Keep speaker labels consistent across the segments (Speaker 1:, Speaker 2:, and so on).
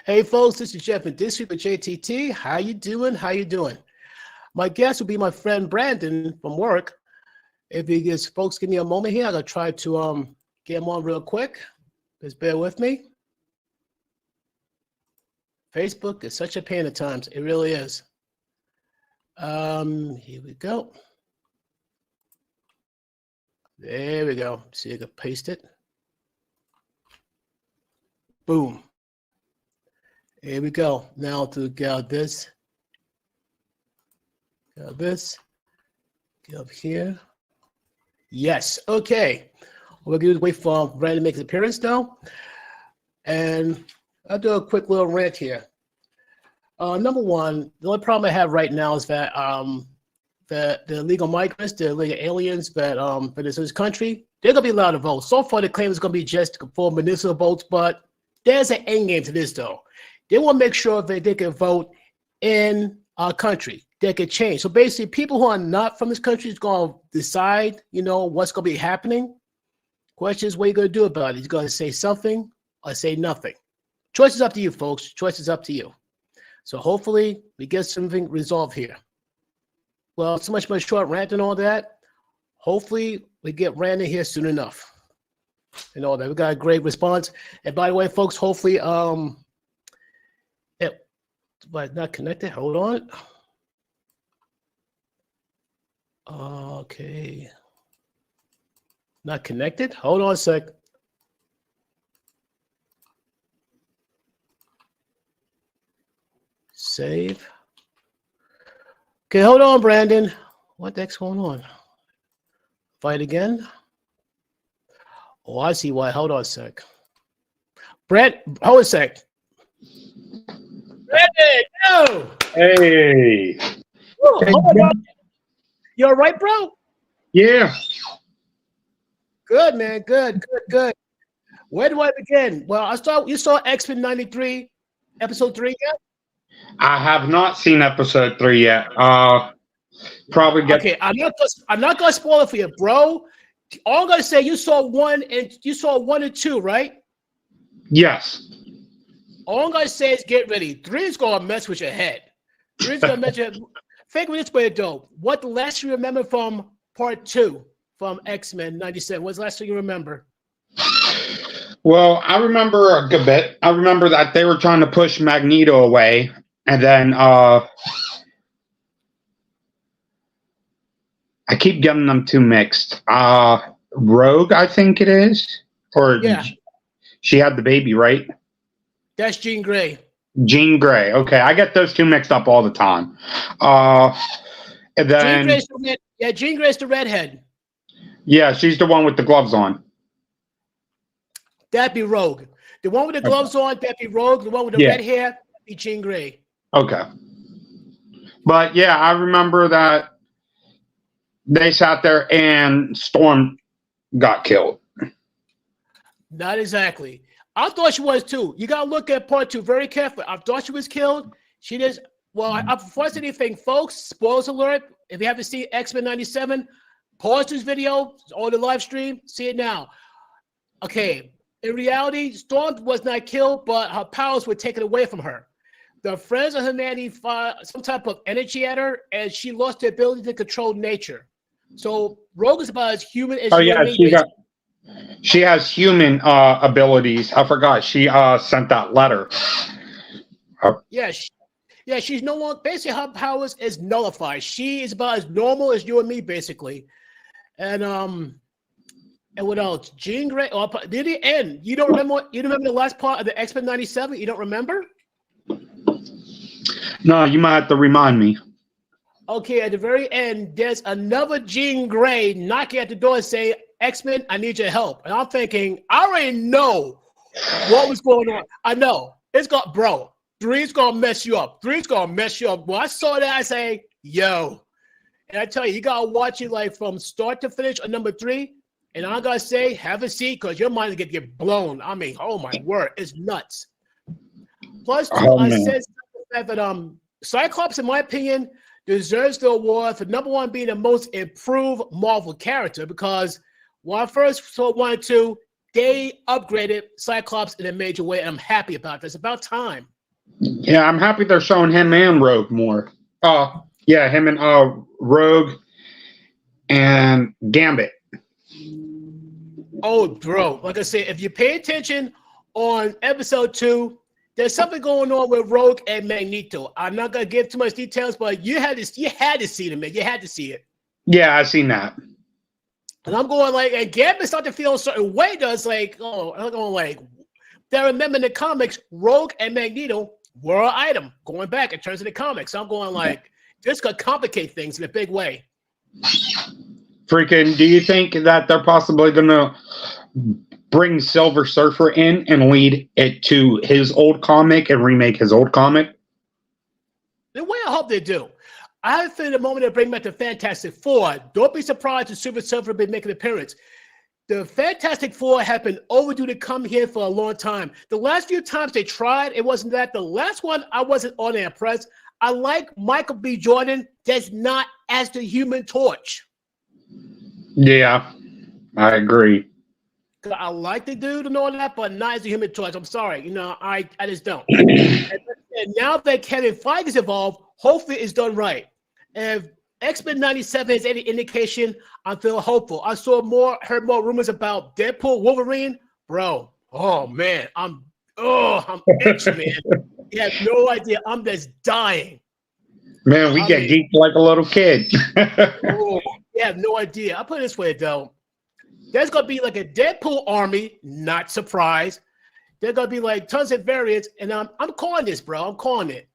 Speaker 1: Hey folks, this is Jeff in District with JTT. How you doing? How you doing? My guest will be my friend Brandon from work. If you guys folks give me a moment here, I'm gonna try to get him on real quick. Just bear with me. Facebook is such a pain at times. It really is. Here we go. There we go. See, I can paste it. Boom. Here we go. Now to get this. Got this. Get up here. Yes. Okay. What we're going to wait for Brandon to make his appearance now. And I'll do a quick little rant here. Number one, the only problem I have right now is that the illegal migrants, the illegal aliens that for this country, they're going to be allowed to vote. So far, the claim is going to be just for municipal votes, but there's an end game to this, though. They want to make sure that they can vote in our country. They can change. So basically, people who are not from this country is going to decide, what's going to be happening. Question is, what are you going to do about it? You're going to say something or say nothing. Choice is up to you, folks. Choice is up to you. So hopefully, we get something resolved here. Well, so much my short rant and all that. Hopefully, we get Brandon here soon enough. And all that. We got a great response. And by the way, folks, hopefully, but not connected. Hold on. Okay. Not connected. Hold on a sec. Save. Okay, hold on, Brandon. What the heck's going on? Fight again. Oh, I see why. Hold on a sec. Brent, hold a sec. Brandon, no.
Speaker 2: Hey.
Speaker 1: Whoa, hold on. You all right, bro?
Speaker 2: Yeah.
Speaker 1: Good, man. Good. Where do I begin? Well, you saw X-Men 93, episode 3 yet?
Speaker 2: I have not seen episode 3 yet. Probably get.
Speaker 1: Okay, I'm not gonna spoil it for you, bro. All I'm gonna say, you saw 1 and 2, right?
Speaker 2: Yes.
Speaker 1: All I'm gonna say is get ready. 3 is gonna mess with your head. 3 is gonna mess with your Think of it this way, though. What the last you remember from part 2 from X-Men 97? What's the last thing you remember?
Speaker 2: Well, I remember a good bit. I remember that they were trying to push Magneto away, and then I keep getting them too mixed. Rogue, I think it is, or
Speaker 1: yeah,
Speaker 2: she had the baby, right?
Speaker 1: That's Jean Grey.
Speaker 2: Jean Grey. Okay, I get those two mixed up all the time. And then
Speaker 1: Jean Grey's the redhead.
Speaker 2: Yeah, she's the one with the gloves on.
Speaker 1: That'd be Rogue. The one with the gloves on, that'd be Rogue. The one with the red hair, that'd be Jean Grey.
Speaker 2: Okay. But yeah, I remember that they sat there and Storm got killed.
Speaker 1: Not exactly. I thought she was too. You gotta look at part 2 very carefully. I thought she was killed. She just before I say anything, folks, spoilers alert. If you haven't seen X-Men 97, pause this video or the live stream, see it now. Okay. In reality, Storm was not killed, but her powers were taken away from her. The Friends of Humanity fired some type of energy at her, and she lost the ability to control nature. So Rogue is about as human as
Speaker 2: she has human abilities. I forgot she sent that letter.
Speaker 1: She's no longer, basically her powers is nullified. She is about as normal as you and me, basically. And what else? Jean Grey. Did it end? You don't remember? You remember the last part of the X-Men 97? You don't remember?
Speaker 2: No, you might have to remind me.
Speaker 1: Okay, at the very end, there's another Jean Grey knocking at the door and saying, X-Men, I need your help. And I'm thinking, I already know what was going on. I know. It's got, bro, 3's going to mess you up. 3's going to mess you up. When I saw that, I say, yo. And I tell you, you got to watch it like from start to finish on number 3. And I got to say, have a seat because your mind is going to get blown. I mean, oh my word, it's nuts. Plus, I said that Cyclops, in my opinion, deserves the award for number 1 being the most improved Marvel character because when I first saw 1 and 2, they upgraded Cyclops in a major way, and I'm happy about this. It's about time.
Speaker 2: Yeah, I'm happy they're showing him and Rogue more. Yeah, him and Rogue and Gambit.
Speaker 1: Oh, bro, like I said, if you pay attention on episode 2, there's something going on with Rogue and Magneto. I'm not gonna give too much details, but you had to see them, man. You had to see it.
Speaker 2: Yeah, I seen that.
Speaker 1: And I'm going like, and Gambit started to feel a certain way. Does like, I'm going like, they remember in the comics, Rogue and Magneto were an item going back in terms of the comics. So I'm going like, this could complicate things in a big way.
Speaker 2: Freaking, do you think that they're possibly going to bring Silver Surfer in and lead it to his old comic and remake his old comic?
Speaker 1: The way I hope they do. I have feeling the moment they bring back the Fantastic Four, don't be surprised if Silver Surfer will be making an appearance. The Fantastic Four have been overdue to come here for a long time. The last few times they tried, it wasn't that. The last one, I wasn't all that impressed. I like Michael B. Jordan, that's not as the Human Torch.
Speaker 2: Yeah, I agree.
Speaker 1: I like the dude and all that, but not as the Human Torch. I'm sorry. I just don't. And now that Kevin Feige is involved, hopefully it's done right. If X-Men 97 is any indication, I feel hopeful. I heard more rumors about Deadpool, Wolverine. Bro, oh man, I'm itching, man. You have no idea. I'm just dying.
Speaker 2: Man, we get geeked like a little kid.
Speaker 1: You have no idea. I'll put it this way, though. There's going to be like a Deadpool army, not surprised. There's going to be like tons of variants, and I'm calling this, bro. I'm calling it.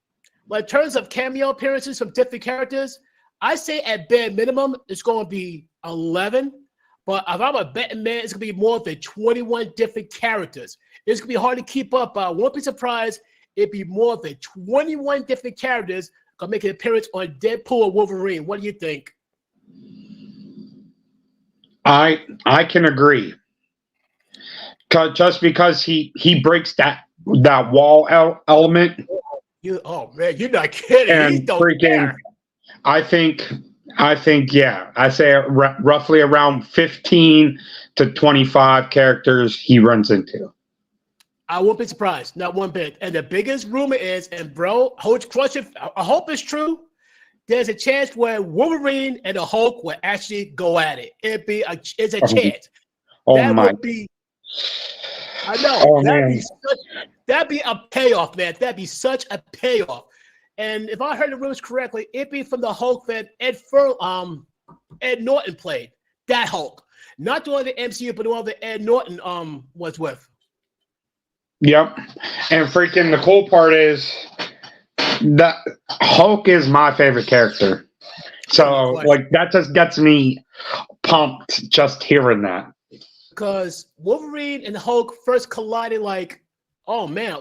Speaker 1: But in terms of cameo appearances from different characters, I say at bare minimum, it's going to be 11. But if I'm a betting man, it's going to be more than 21 different characters. It's going to be hard to keep up. I won't be surprised. It'd be more than 21 different characters going to make an appearance on Deadpool or Wolverine. What do you think?
Speaker 2: I can agree. Just because he breaks that wall element.
Speaker 1: Oh man, you're not kidding.
Speaker 2: And freaking, I think, yeah, I say roughly around 15 to 25 characters he runs into.
Speaker 1: I won't be surprised, not one bit. And the biggest rumor is, and bro, I hope it's true. There's a chance where Wolverine and the Hulk will actually go at it. It's a chance.
Speaker 2: Oh
Speaker 1: that
Speaker 2: my!
Speaker 1: Would be. I know.
Speaker 2: Oh,
Speaker 1: that'd be a payoff, man. That'd be such a payoff. And if I heard the rumors correctly, it'd be from the Hulk that Ed Norton played. That Hulk, not the one the MCU, but the one that Ed Norton was with.
Speaker 2: Yep. And freaking the cool part is that Hulk is my favorite character. So like that just gets me pumped just hearing that.
Speaker 1: Because Wolverine and Hulk first collided like, oh man,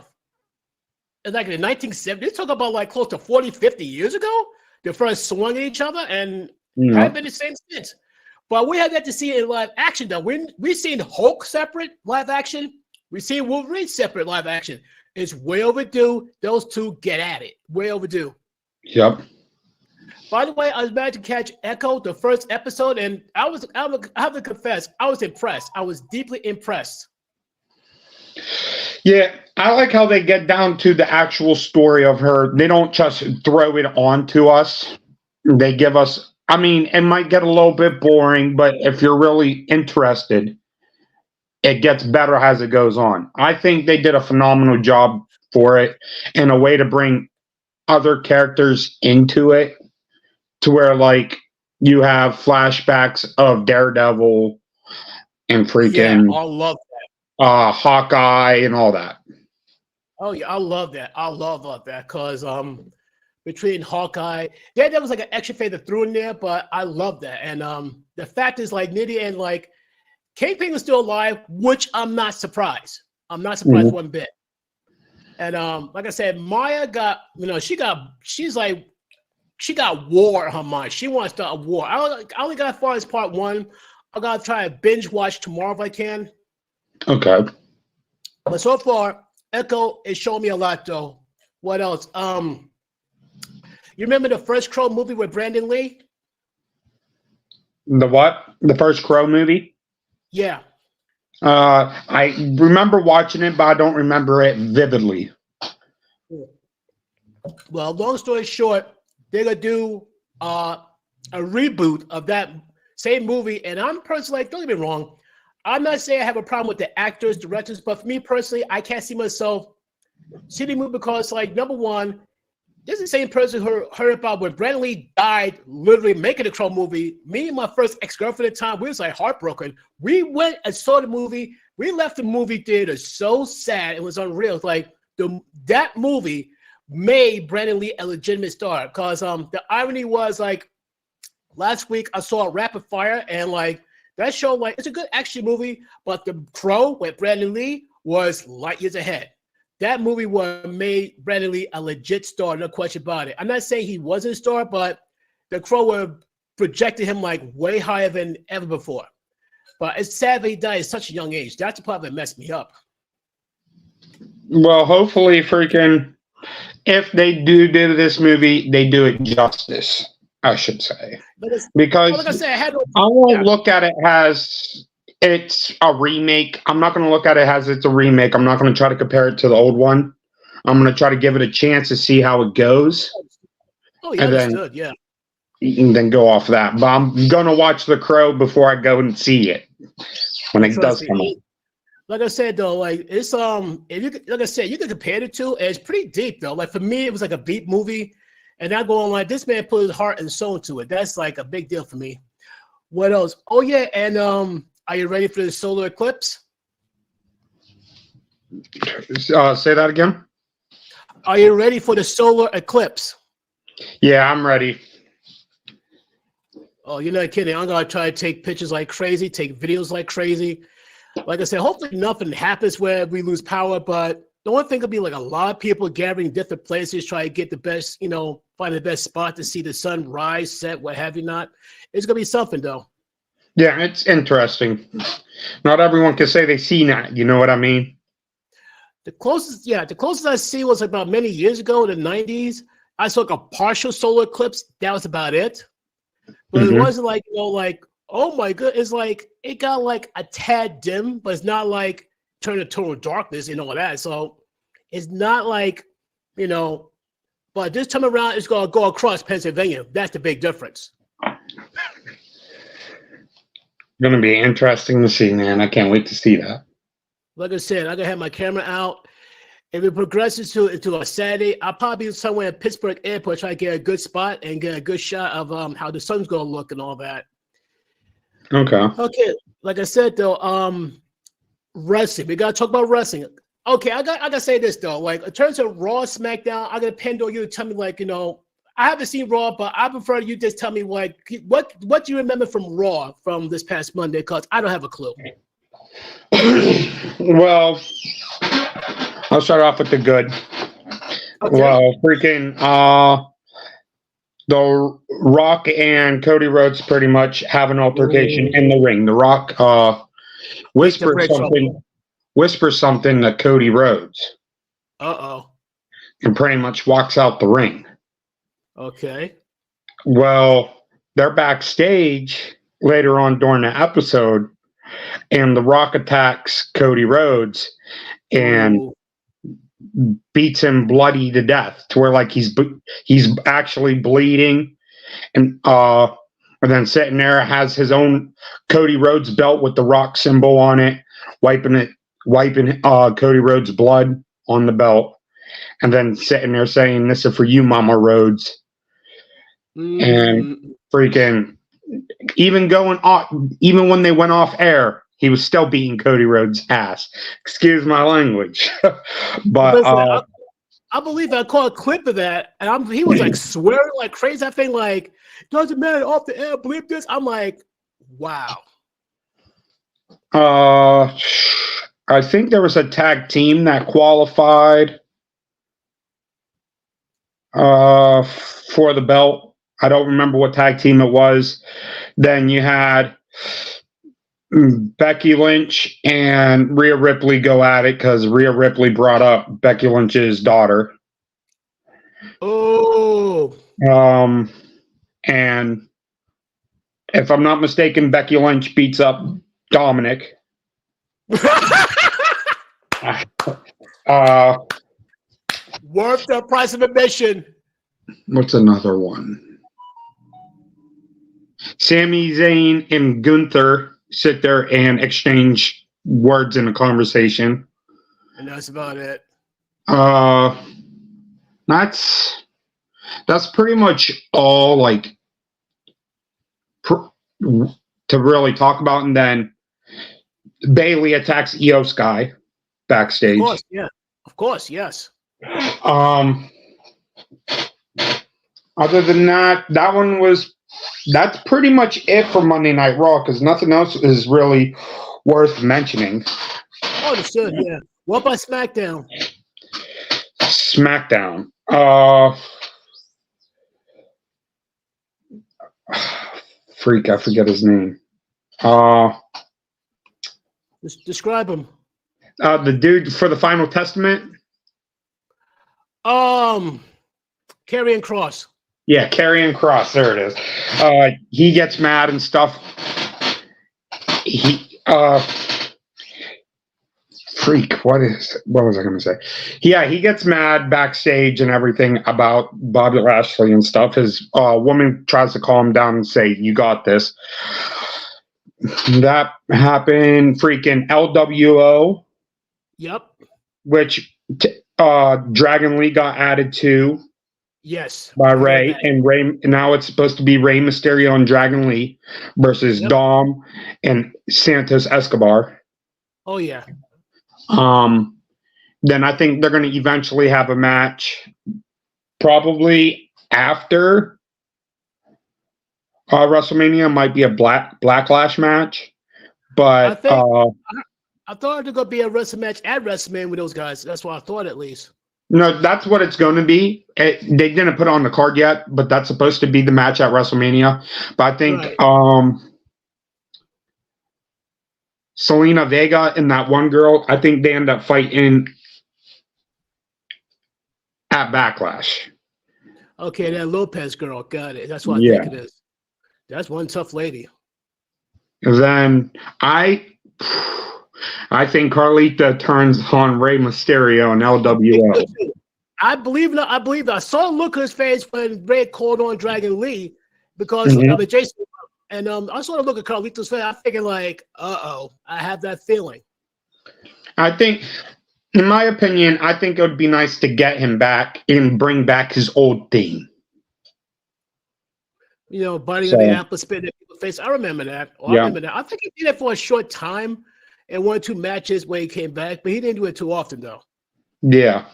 Speaker 1: it's like in the 1970s. They talk about like close to 40, 50 years ago. They first swung at each other and haven't been the same since. But we had that to see it in live action though. We've seen Hulk separate live action. We've seen Wolverine separate live action. It's way overdue. Those two get at it. Way overdue.
Speaker 2: Yep.
Speaker 1: By the way, I was about to catch Echo, the first episode, and I have to confess, I was impressed. I was deeply impressed.
Speaker 2: Yeah, I like how they get down to the actual story of her. They don't just throw it on to us. They give us, I mean, it might get a little bit boring, but if you're really interested, it gets better as it goes on. I think they did a phenomenal job for it and a way to bring other characters into it to where like you have flashbacks of Daredevil and freaking
Speaker 1: I love that.
Speaker 2: Hawkeye and all that.
Speaker 1: Oh yeah, I love that. I love that because between Hawkeye, there was like an extra fade that threw in there, but I love that. And the fact is like Nitty and like Kingpin was still alive, which I'm not surprised. I'm not surprised one bit. And like I said, Maya got, she got war in her mind. She wants to start a war. I only got as far as part 1. I gotta try to binge watch tomorrow if I can.
Speaker 2: Okay.
Speaker 1: But so far, Echo is showing me a lot though. What else? You remember the first Crow movie with Brandon Lee?
Speaker 2: The what? The first Crow movie?
Speaker 1: Yeah.
Speaker 2: I remember watching it, but I don't remember it vividly.
Speaker 1: Well, long story short, they're gonna do a reboot of that same movie, and I'm personally like, don't get me wrong, I'm not saying I have a problem with the actors, directors, but for me personally, I can't see myself seeing the movie because, like, number one, this is the same person who heard about when Brandon Lee died, literally making the Crow movie. Me and my first ex-girlfriend at the time, we was like heartbroken. We went and saw the movie. We left the movie theater so sad. It was unreal. It's like that movie made Brandon Lee a legitimate star. Because the irony was, like, last week I saw Rapid Fire, and like that show, like, it's a good action movie, but The Crow with Brandon Lee was light years ahead. That movie made Brandon Lee a legit star, no question about it. I'm not saying he wasn't a star, but The Crow projected him like way higher than ever before. But it's sad that he died at such a young age. That's the part that messed me up.
Speaker 2: Well, hopefully, freaking, if they do this movie, they do it justice, I should say. Because
Speaker 1: like I said,
Speaker 2: I won't look at it as it's a remake. I'm not going to look at it as it's a remake. I'm not going to try to compare it to the old one. I'm going to try to give it a chance to see how it goes.
Speaker 1: Oh, yeah, understood, yeah.
Speaker 2: And then go off that. But I'm going to watch The Crow before I go and see it when it does come out.
Speaker 1: Like I said, though, like, it's if you like I said, you can compare the two, and it's pretty deep, though. Like, for me, it was like a beat movie, and I go on like, this man put his heart and soul into it. That's like a big deal for me. What else? Oh yeah, and are you ready for the solar eclipse?
Speaker 2: Say that again.
Speaker 1: Are you ready for the solar eclipse?
Speaker 2: Yeah, I'm ready.
Speaker 1: Oh, you're not kidding. I'm gonna try to take pictures like crazy, take videos like crazy. Like I said, hopefully nothing happens where we lose power, but the only thing could be like a lot of people gathering in different places, try to get the best, find the best spot to see the sun rise, set, what have you not. It's gonna be something, though.
Speaker 2: Yeah, it's interesting. Not everyone can say they've seen that. You know what I mean?
Speaker 1: The closest I see was about many years ago in the 90s. I saw like a partial solar eclipse. That was about it. But it wasn't like, like, oh my god, it's like it got like a tad dim, but it's not like turn to total darkness and all that. So it's not like, but this time around it's gonna go across Pennsylvania. That's the big difference.
Speaker 2: Going to be interesting to see, man. I can't wait to see that.
Speaker 1: Like I said, I'm gonna have my camera out. If it progresses into a Saturday, I'll probably be somewhere at Pittsburgh Airport, try to get a good spot and get a good shot of how the sun's gonna look and all that. Okay. Like I said, though, wrestling. We gotta talk about wrestling. Okay, I gotta say this though. Like, in terms of Raw, SmackDown, I gotta depend on you to tell me, like, I haven't seen Raw, but I prefer you just tell me, like, what do you remember from Raw from this past Monday? Because I don't have a clue.
Speaker 2: Well, I'll start off with the good. Okay. Well, freaking The Rock and Cody Rhodes pretty much have an altercation in the ring. The Rock whispers something to Cody Rhodes. And pretty much walks out the ring.
Speaker 1: Okay.
Speaker 2: Well, they're backstage later on during the episode, and The Rock attacks Cody Rhodes and beats him bloody to death, to where like he's actually bleeding, and then sitting there has his own Cody Rhodes belt with the Rock symbol on it, wiping Cody Rhodes' blood on the belt, and then sitting there saying, "This is for you, Mama Rhodes." And freaking, even when they went off air, he was still beating Cody Rhodes' ass. Excuse my language. But
Speaker 1: listen, I believe I caught a clip of that, and he was like swearing like crazy. I think like, doesn't matter, off the air, believe this. I'm like, wow.
Speaker 2: I think there was a tag team that qualified for the belt. I don't remember what tag team it was. Then you had Becky Lynch and Rhea Ripley go at it because Rhea Ripley brought up Becky Lynch's daughter.
Speaker 1: Oh.
Speaker 2: And if I'm not mistaken, Becky Lynch beats up Dominic.
Speaker 1: Worth the price of admission.
Speaker 2: What's another one? Sami Zayn and Gunther sit there and exchange words in a conversation.
Speaker 1: And that's about it.
Speaker 2: That's pretty much all like to really talk about. And then Bailey attacks Io Sky backstage.
Speaker 1: Of course, yeah. Of course, yes.
Speaker 2: Other than that, that's pretty much it for Monday Night Raw because nothing else is really worth mentioning.
Speaker 1: Understood, yeah. What about SmackDown?
Speaker 2: SmackDown. Freak, I forget his name.
Speaker 1: Just describe him.
Speaker 2: The dude for the Final Testament.
Speaker 1: Karrion Kross.
Speaker 2: Yeah, Karrion Kross. There it is. He gets mad and stuff. Freak. What was I going to say? Yeah, he gets mad backstage and everything about Bobby Lashley and stuff. His woman tries to calm him down and say, "You got this." That happened. Freaking LWO.
Speaker 1: Yep.
Speaker 2: Which Dragon Lee got added to.
Speaker 1: Yes.
Speaker 2: By Rey, and now it's supposed to be Rey Mysterio and Dragon Lee versus Dom and Santos Escobar.
Speaker 1: Oh yeah.
Speaker 2: Then I think they're going to eventually have a match, probably after WrestleMania. Might be a Blacklash match, but
Speaker 1: I thought there was going to be a wrestling match at WrestleMania with those guys. That's what I thought, at least.
Speaker 2: No, that's what it's going to be. They didn't put it on the card yet, but that's supposed to be the match at WrestleMania. But I think Selena Vega and that one girl, I think they end up fighting at Backlash.
Speaker 1: Okay, that Lopez girl, got it. That's what I think it is. That's one tough lady.
Speaker 2: Then I think Carlita turns on Rey Mysterio and LWO.
Speaker 1: I believe that. I saw a look on his face when Rey called on Dragon Lee because of Jason. And I saw a look at Carlito's face. I'm thinking like, I have that feeling. I
Speaker 2: think, in my opinion, I think it would be nice to get him back and bring back his old theme.
Speaker 1: You know, biting the apple, spitting in people's face. I remember that. I remember that. I think he did it for a short time in 1 or 2 matches where he came back, but he didn't do it too often, though.
Speaker 2: Yeah,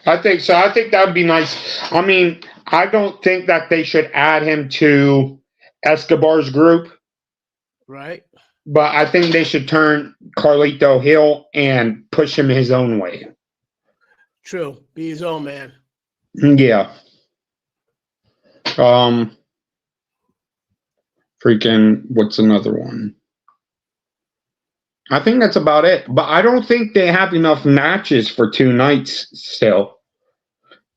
Speaker 2: I think so. I think that would be nice. I mean, I don't think that they should add him to Escobar's group.
Speaker 1: Right.
Speaker 2: But I think they should turn Carlito heel and push him his own way.
Speaker 1: True. Be his own man.
Speaker 2: Yeah. Freaking, what's another one? I think that's about it. But I don't think they have enough matches for 2 nights still.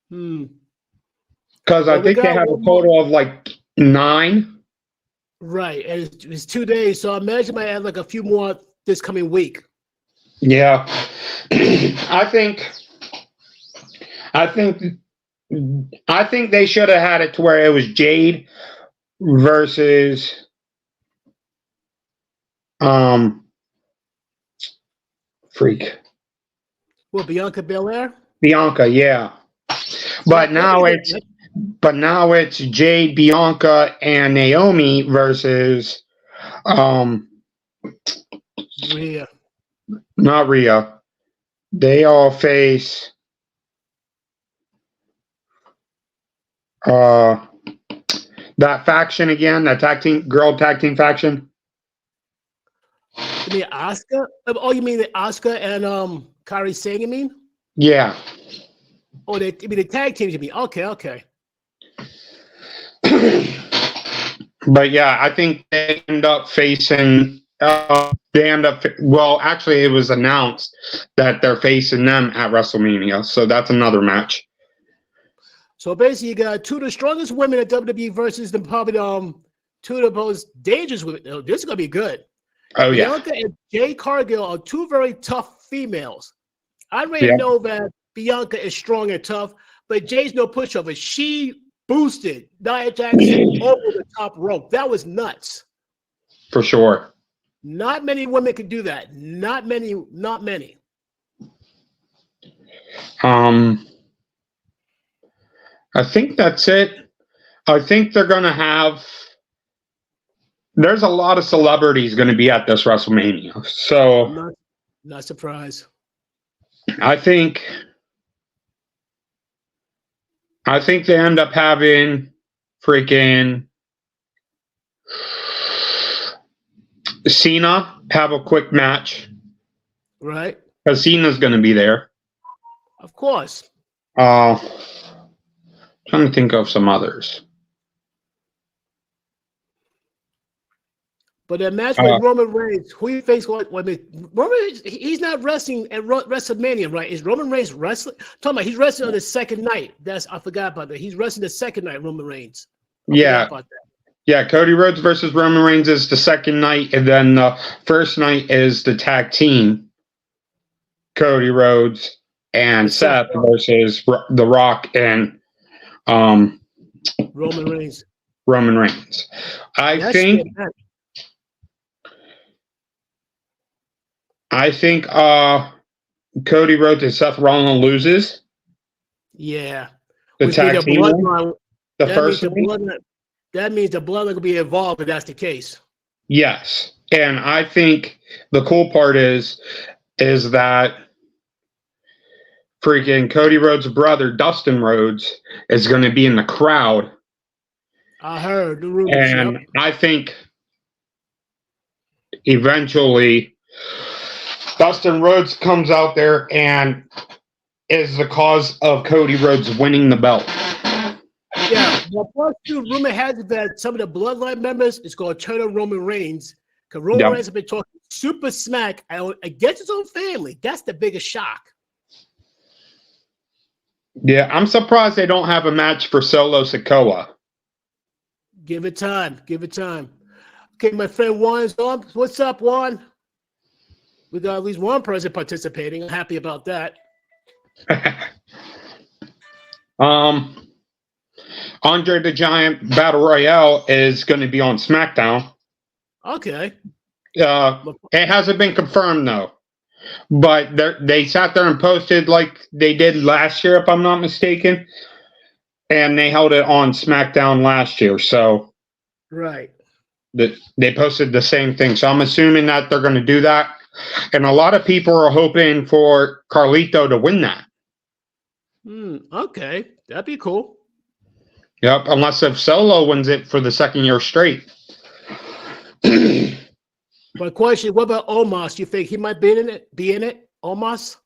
Speaker 2: Because I think they have a total of like 9.
Speaker 1: Right. And it's 2 days. So I imagine I might add like a few more this coming week.
Speaker 2: Yeah. I think they should have had it to where it was Jade versus freak.
Speaker 1: Well, Bianca Belair?
Speaker 2: Bianca, yeah. But now it's Jade, Bianca, and Naomi versus
Speaker 1: Rhea.
Speaker 2: Not Rhea. They all face that faction again, that girl tag team faction.
Speaker 1: You mean Asuka? Oh, you mean Asuka and Kairi Singh, you mean?
Speaker 2: Yeah.
Speaker 1: Oh, you mean the tag teams, you mean? Okay.
Speaker 2: But yeah, I think they end up facing. Well, actually, it was announced that they're facing them at WrestleMania, so that's another match.
Speaker 1: So basically, you got 2 of the strongest women at WWE versus probably 2 of the most dangerous women. Oh, this is gonna be good.
Speaker 2: Oh yeah.
Speaker 1: Bianca and Jade Cargill are 2 very tough females. I already know that Bianca is strong and tough, but Jay's no pushover. She boosted Nia Jackson over the top rope. That was nuts.
Speaker 2: For sure.
Speaker 1: Not many women could do that. Not many. Not many.
Speaker 2: I think that's it. I think they're going to have. There's a lot of celebrities going to be at this WrestleMania, so
Speaker 1: not surprised.
Speaker 2: I think they end up having freaking Cena have a quick match,
Speaker 1: right?
Speaker 2: Because Cena's going to be there.
Speaker 1: Of course.
Speaker 2: Trying to think of some others.
Speaker 1: But that match with Roman Reigns, who you think? Roman, he's not wrestling at WrestleMania, right? Is Roman Reigns wrestling? Talking about he's wrestling on the second night. I forgot about that. He's wrestling the second night. Roman Reigns.
Speaker 2: Yeah. Cody Rhodes versus Roman Reigns is the second night, and then the first night is the tag team. Cody Rhodes and Seth versus The Rock and
Speaker 1: Roman Reigns.
Speaker 2: I think Cody Rhodes and Seth Rollins loses.
Speaker 1: Yeah.
Speaker 2: The tag team. The first
Speaker 1: that means the bloodline will be involved if that's the case.
Speaker 2: Yes. And I think the cool part is that freaking Cody Rhodes' brother, Dustin Rhodes, is going to be in the crowd.
Speaker 1: I heard the rumors.
Speaker 2: And I think eventually Dustin Rhodes comes out there and is the cause of Cody Rhodes winning the belt.
Speaker 1: Yeah, well, plus too, rumor has it that some of the bloodline members is going to turn on Roman Reigns because Roman Reigns has been talking super smack against his own family. That's the biggest shock.
Speaker 2: Yeah, I'm surprised they don't have a match for Solo Sikoa.
Speaker 1: Give it time. Okay, my friend Juan's on. What's up, Juan? We got at least one person participating. I'm happy about that.
Speaker 2: Andre the Giant Battle Royale is going to be on SmackDown.
Speaker 1: Okay.
Speaker 2: It hasn't been confirmed though, but they sat there and posted like they did last year, if I'm not mistaken, and they held it on SmackDown last year. So,
Speaker 1: right,
Speaker 2: they posted the same thing. So I'm assuming that they're going to do that, and a lot of people are hoping for Carlito to win that.
Speaker 1: Okay, that'd be cool.
Speaker 2: Yep, unless if Solo wins it for the second year straight.
Speaker 1: My question: what about Omos? You think he might be in it? Omos?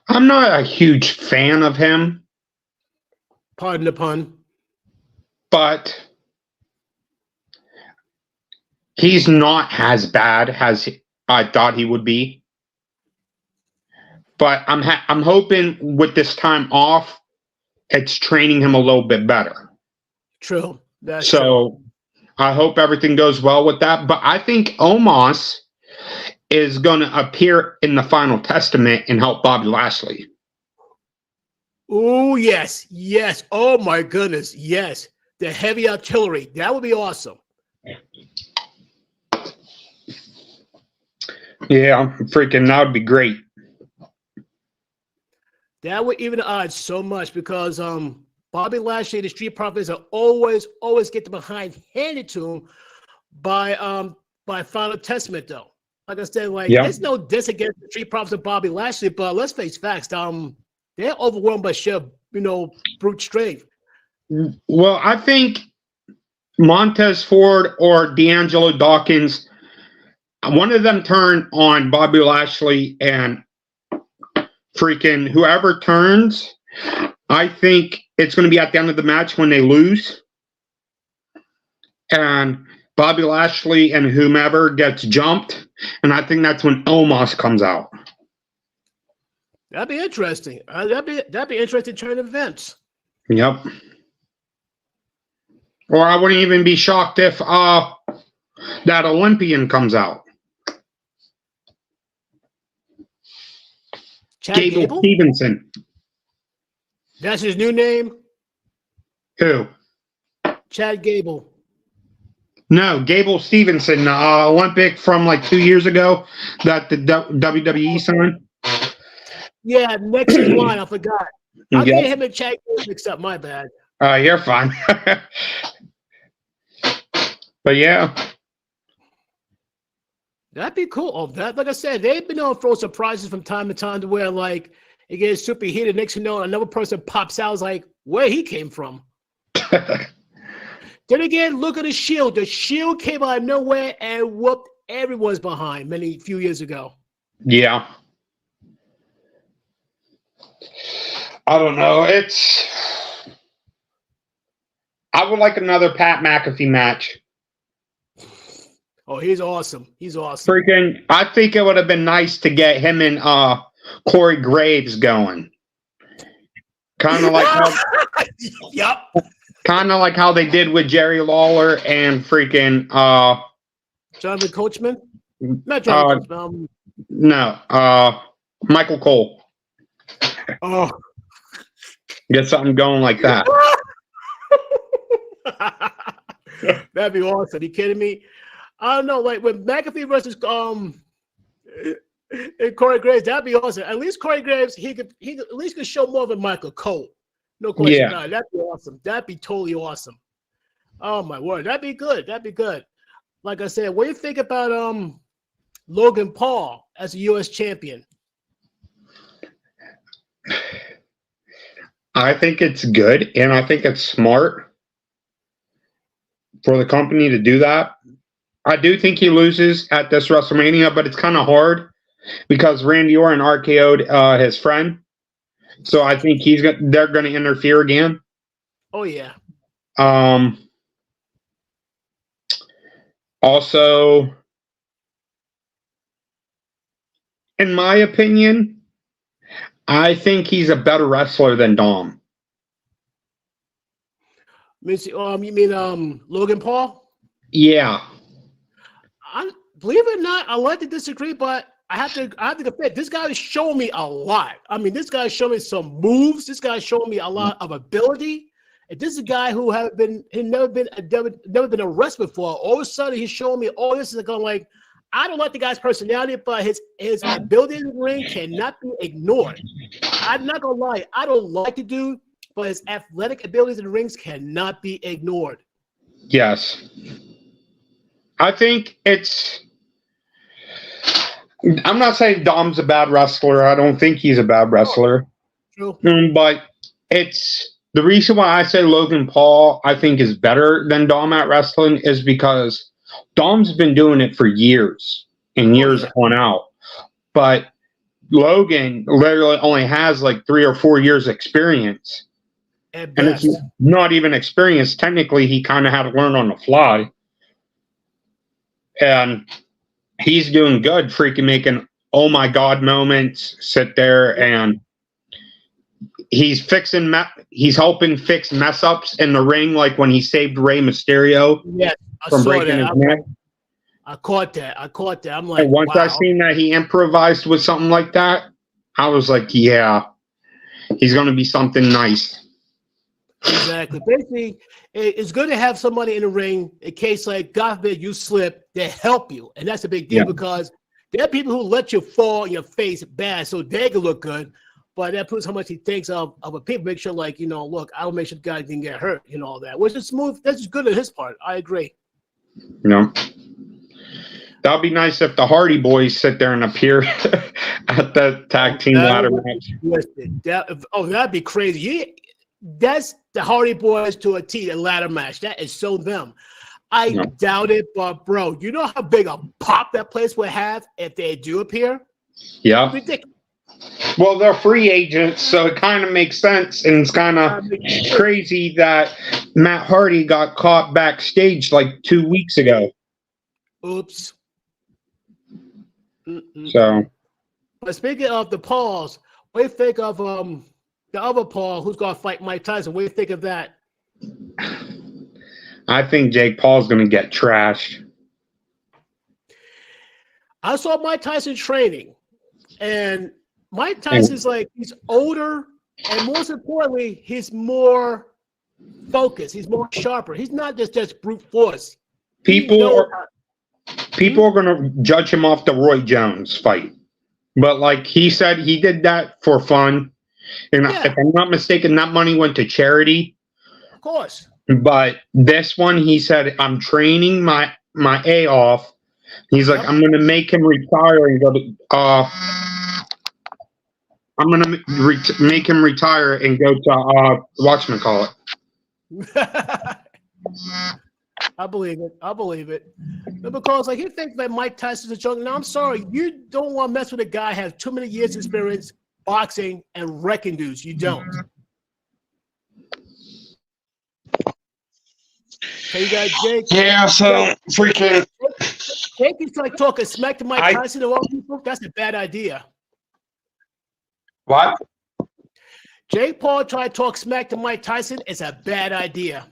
Speaker 2: I'm not a huge fan of him.
Speaker 1: Pardon the pun.
Speaker 2: But he's not as bad as I thought he would be. But I'm hoping with this time off, it's training him a little bit better.
Speaker 1: True. That's
Speaker 2: so true. I hope everything goes well with that. But I think Omos is going to appear in the Final Testament and help Bobby Lashley.
Speaker 1: Oh, yes. Yes. Oh, my goodness. Yes. The heavy artillery. That would be awesome.
Speaker 2: Yeah, freaking, that would be great.
Speaker 1: That would even the odds so much because Bobby Lashley, the Street Profits are always get the behind handed to him by Final Testament though. Like I said, there's no diss against the Street Profits of Bobby Lashley, but let's face facts. They're overwhelmed by sheer, brute strength.
Speaker 2: Well, I think Montez Ford or D'Angelo Dawkins, one of them turn on Bobby Lashley and freaking whoever turns, I think it's going to be at the end of the match when they lose. And Bobby Lashley and whomever gets jumped. And I think that's when Omos comes out.
Speaker 1: That'd be interesting. That'd be interesting turn of events.
Speaker 2: Yep. Or I wouldn't even be shocked if that Olympian comes out.
Speaker 1: Chad
Speaker 2: Gable
Speaker 1: Gable?
Speaker 2: Stevenson.
Speaker 1: That's his new name?
Speaker 2: Who?
Speaker 1: Chad Gable.
Speaker 2: No, Gable Stevenson, Olympic from like 2 years ago that the WWE signed.
Speaker 1: Yeah, next in line. I forgot. I'll
Speaker 2: Yeah.
Speaker 1: get him and Chad Gable mixed up. My bad.
Speaker 2: You're fine. But yeah.
Speaker 1: That'd be cool. Oh, that, like I said, they've been on throw surprises from time to time to where like it gets super heated. Next thing you know, another person pops out. It's like where he came from. Then again, look at the Shield. The Shield came out of nowhere and whooped everyone's behind few years ago.
Speaker 2: Yeah. I don't know. I would like another Pat McAfee match.
Speaker 1: Oh, he's awesome. He's awesome.
Speaker 2: Freaking, I think it would have been nice to get him and Corey Graves going. Kind of like how,
Speaker 1: yep.
Speaker 2: kind of like how they did with Jerry Lawler and freaking
Speaker 1: Jonathan Coachman? Not Jonathan Coachman.
Speaker 2: No, Michael Cole.
Speaker 1: Oh.
Speaker 2: Get something going like that.
Speaker 1: That'd be awesome. Are you kidding me? I don't know, like when McAfee versus and Corey Graves, that'd be awesome. At least Corey Graves, he at least could show more than Michael Cole. No question.
Speaker 2: Yeah.
Speaker 1: No, that'd be awesome. That'd be totally awesome. Oh my word, that'd be good. That'd be good. Like I said, what do you think about Logan Paul as a U.S. champion?
Speaker 2: I think it's good, and I think it's smart for the company to do that. I do think he loses at this WrestleMania, but it's kind of hard because Randy Orton RKO'd his friend. So I think they're going to interfere again.
Speaker 1: Oh, yeah.
Speaker 2: Also, in my opinion, I think he's a better wrestler than Dom.
Speaker 1: You mean Logan Paul?
Speaker 2: Yeah.
Speaker 1: Believe it or not, I like to disagree, but I have to confess, this guy is showing me a lot. I mean, this guy is showing me some moves. This guy is showing me a lot of ability. And this is a guy who never been a wrestler before. All of a sudden, he's showing me all this is going like, I don't like the guy's personality, but his ability in the ring cannot be ignored. I'm not gonna lie, I don't like the dude, but his athletic abilities in the rings cannot be ignored.
Speaker 2: Yes. I think I'm not saying Dom's a bad wrestler. I don't think he's a bad wrestler.
Speaker 1: True.
Speaker 2: But it's the reason why I say Logan Paul, I think, is better than Dom at wrestling is because Dom's been doing it for years and years on out. But Logan literally only has like 3 or 4 years experience. And it's not even experience. Technically, he kind of had to learn on the fly. And he's doing good, freaking making oh my God moments, sit there and he's helping fix mess ups in the ring, like when he saved Rey Mysterio from breaking his neck.
Speaker 1: I caught that. I'm like,
Speaker 2: and once I seen that he improvised with something like that, I was like, yeah, he's going to be something nice.
Speaker 1: Exactly. Basically, it's good to have somebody in the ring in case, like, God forbid, you slip, they help you. And that's a big deal because there are people who let you fall in your face bad so they can look good. But that proves how much he thinks of a people. Make sure, like, look, I'll make sure the guy didn't get hurt and all that. Which is smooth. That's just good on his part. I agree.
Speaker 2: That would be nice if the Hardy Boys sit there and appear at the tag team ladder match.
Speaker 1: That'd be crazy. That's the Hardy Boys to a T, a ladder match. That is so them. I doubt it, but bro, you know how big a pop that place would have if they do appear?
Speaker 2: Yeah.
Speaker 1: Ridiculous.
Speaker 2: Well, they're free agents, so it kind of makes sense, and it's kind of crazy that Matt Hardy got caught backstage like 2 weeks ago.
Speaker 1: Oops.
Speaker 2: So,
Speaker 1: but speaking of the Pauls, what do you think of the other Paul who's going to fight Mike Tyson? What do you think of that?
Speaker 2: I think Jake Paul's going to get trashed.
Speaker 1: I saw Mike Tyson training, and Mike Tyson's like he's older, and most importantly, he's more focused. He's more sharper. He's not just brute force.
Speaker 2: People are going to judge him off the Roy Jones fight, but like he said, he did that for fun. And if I'm not mistaken, that money went to charity.
Speaker 1: Of course.
Speaker 2: But this one, he said, I'm training my A off. He's like, I'm going to make him retire and go to. I'm going to make him retire and go to whatchamacallit.
Speaker 1: I believe it. But because like he thinks that Mike Tyson's a joke. Now I'm sorry, you don't want to mess with a guy who has too many years experience boxing and wrecking dudes. You don't. Hey, you got Jake.
Speaker 2: Yeah, so freaking.
Speaker 1: Jake is like talking smack to Mike Tyson and all people. That's a bad idea.
Speaker 2: What?
Speaker 1: Jake Paul tried to talk smack to Mike Tyson. It's a bad idea.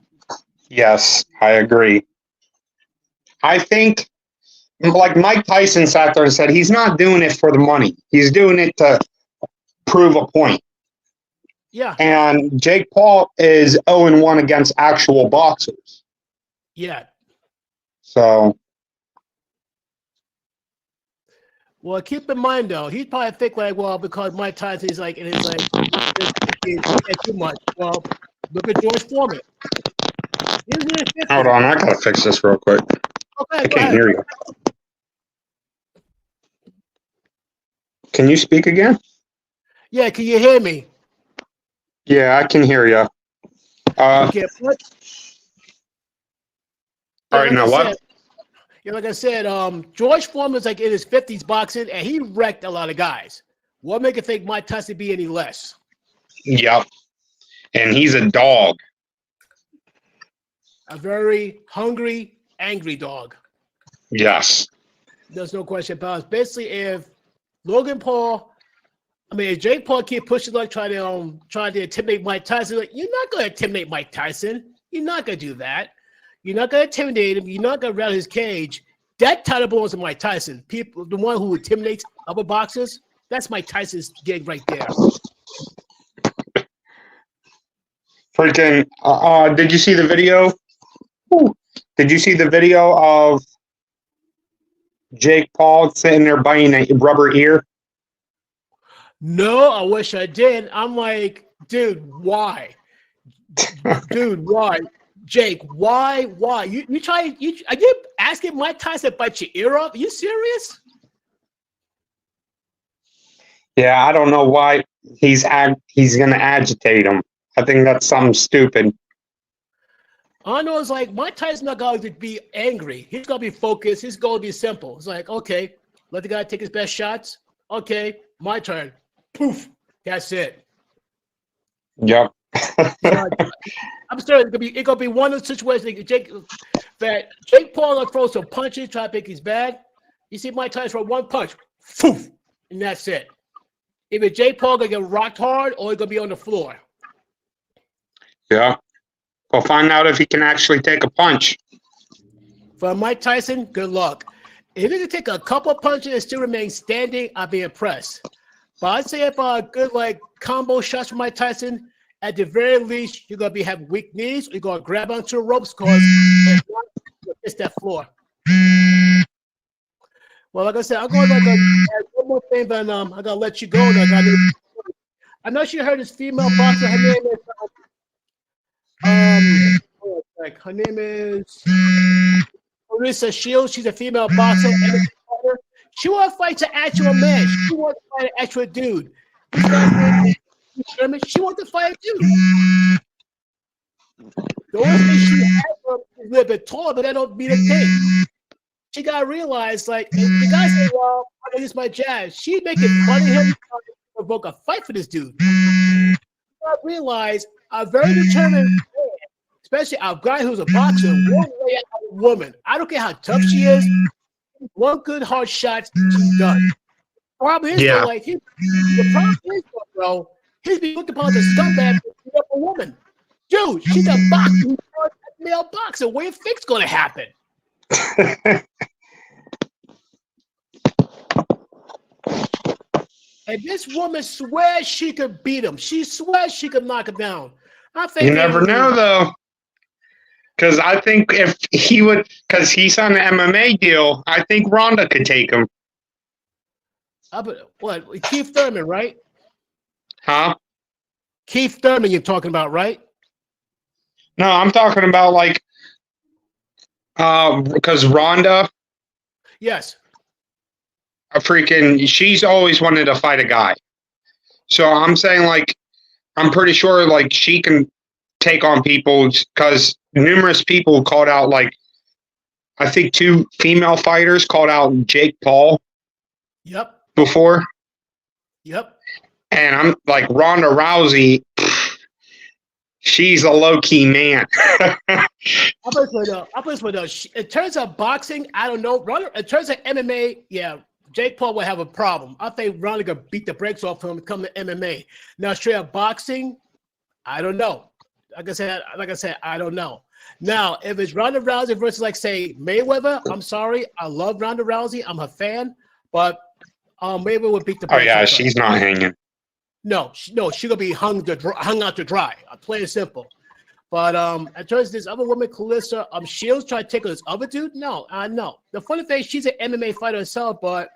Speaker 2: Yes, I agree. I think, like Mike Tyson sat there and said, he's not doing it for the money. He's doing it to prove a point.
Speaker 1: Yeah.
Speaker 2: And Jake Paul is 0-1 against actual boxers.
Speaker 1: Yeah.
Speaker 2: So.
Speaker 1: Well, keep in mind though, he'd probably think like, well, because Mike Tyson is like, and it's like, it's too much. Well, look at George Foreman.
Speaker 2: Hold on, I gotta fix this real quick.
Speaker 1: Okay,
Speaker 2: I can't hear you. Can you speak again?
Speaker 1: Yeah, can you hear me?
Speaker 2: Yeah, I can hear you.
Speaker 1: Okay, what?
Speaker 2: All right, now what?
Speaker 1: Yeah, like I said, George Foreman's like in his 50s boxing, and he wrecked a lot of guys. What make you think Mike Tyson be any less?
Speaker 2: Yep. And he's a dog.
Speaker 1: A very hungry, angry dog.
Speaker 2: Yes.
Speaker 1: There's no question about it. Basically, if Logan Paul, if Jake Paul keep pushing like trying to intimidate Mike Tyson, like you're not going to intimidate Mike Tyson. You're not going to do that. You're not going to intimidate him. You're not going to rattle his cage. That title belongs to Mike Tyson. People, the one who intimidates other boxers, that's Mike Tyson's gig right there.
Speaker 2: Freaking! Did you see the video? Did you see the video of Jake Paul sitting there biting a rubber ear?
Speaker 1: No, I wish I did. I'm like, dude, why? Dude, why? Jake, why? You are you asking Mike Tyson to bite your ear off? Are you serious?
Speaker 2: Yeah, I don't know why he's gonna agitate him. I think that's something stupid.
Speaker 1: I know it's like Mike Tyson's not going to be angry. He's going to be focused. His goal to be simple. It's like, okay, let the guy take his best shots. Okay, my turn. Poof. That's it.
Speaker 2: Yep.
Speaker 1: I'm sorry. It's gonna be one of the situations that Jake Paul will throw some punches, try to pick his bag. You see Mike Tyson throw one punch, poof, and that's it. Either Jake Paul gonna get rocked hard or he's gonna be on the floor.
Speaker 2: Yeah. We'll find out if he can actually take a punch.
Speaker 1: For Mike Tyson, good luck. If he can take a couple of punches and still remain standing, I'd be impressed. But I'd say if a good combo shots from Mike Tyson, at the very least, you're gonna have weak knees. You're gonna grab onto the ropes because it's that floor. Well, like I said, I'm going to add one more thing, but I'm gonna let you go. I know you heard this female boxer. Her name is her name is Marissa Shields. She's a female boxer. She wants to fight an actual man. She wants to fight an actual dude. She wants to fight a dude. The only thing she has is a little bit taller, but that don't mean a thing. She gotta realize, the guy say, "Well, I use my jab." She's making fun of him, trying to provoke a fight for this dude. You gotta realize a very determined man, especially a guy who's a boxer, won't lay out a woman. I don't care how tough she is. One good hard shot, she's done. The problem is, the problem is, bro, he's being looked upon as a scumbag to beat up a woman. Dude, she's a boxer, male boxer. What do you think's gonna happen? And this woman swears she could beat him. She swears she could knock him down. I think
Speaker 2: You never know, though. Because I think if he would, because he's on an MMA deal, I think Ronda could take him.
Speaker 1: What? Keith Thurman, right?
Speaker 2: Huh?
Speaker 1: Keith Thurman you're talking about, right?
Speaker 2: No, I'm talking about like, because Ronda,
Speaker 1: Yes.
Speaker 2: she's always wanted to fight a guy. So I'm saying like, I'm pretty sure like she can take on people because numerous people called out like, I think 2 female fighters called out Jake Paul.
Speaker 1: Yep.
Speaker 2: Before.
Speaker 1: Yep.
Speaker 2: And I'm like Ronda Rousey. She's a low key man.
Speaker 1: I'll put this way though. In terms of boxing, I don't know. In terms of MMA, yeah, Jake Paul will have a problem. I think Ronda gonna beat the brakes off him and come to MMA. Now, straight up boxing, I don't know. Like I said, I don't know. Now, if it's Ronda Rousey versus like say Mayweather, I'm sorry, I love Ronda Rousey. I'm a fan, but Mayweather would beat the brakes.
Speaker 2: Oh yeah,
Speaker 1: off
Speaker 2: she's
Speaker 1: her.
Speaker 2: not hanging.
Speaker 1: No, she gonna be hung out to dry. Plain and simple. But in terms of this other woman, Calista, Shields trying to take on this other dude. No, I know. The funny thing, she's an MMA fighter herself, but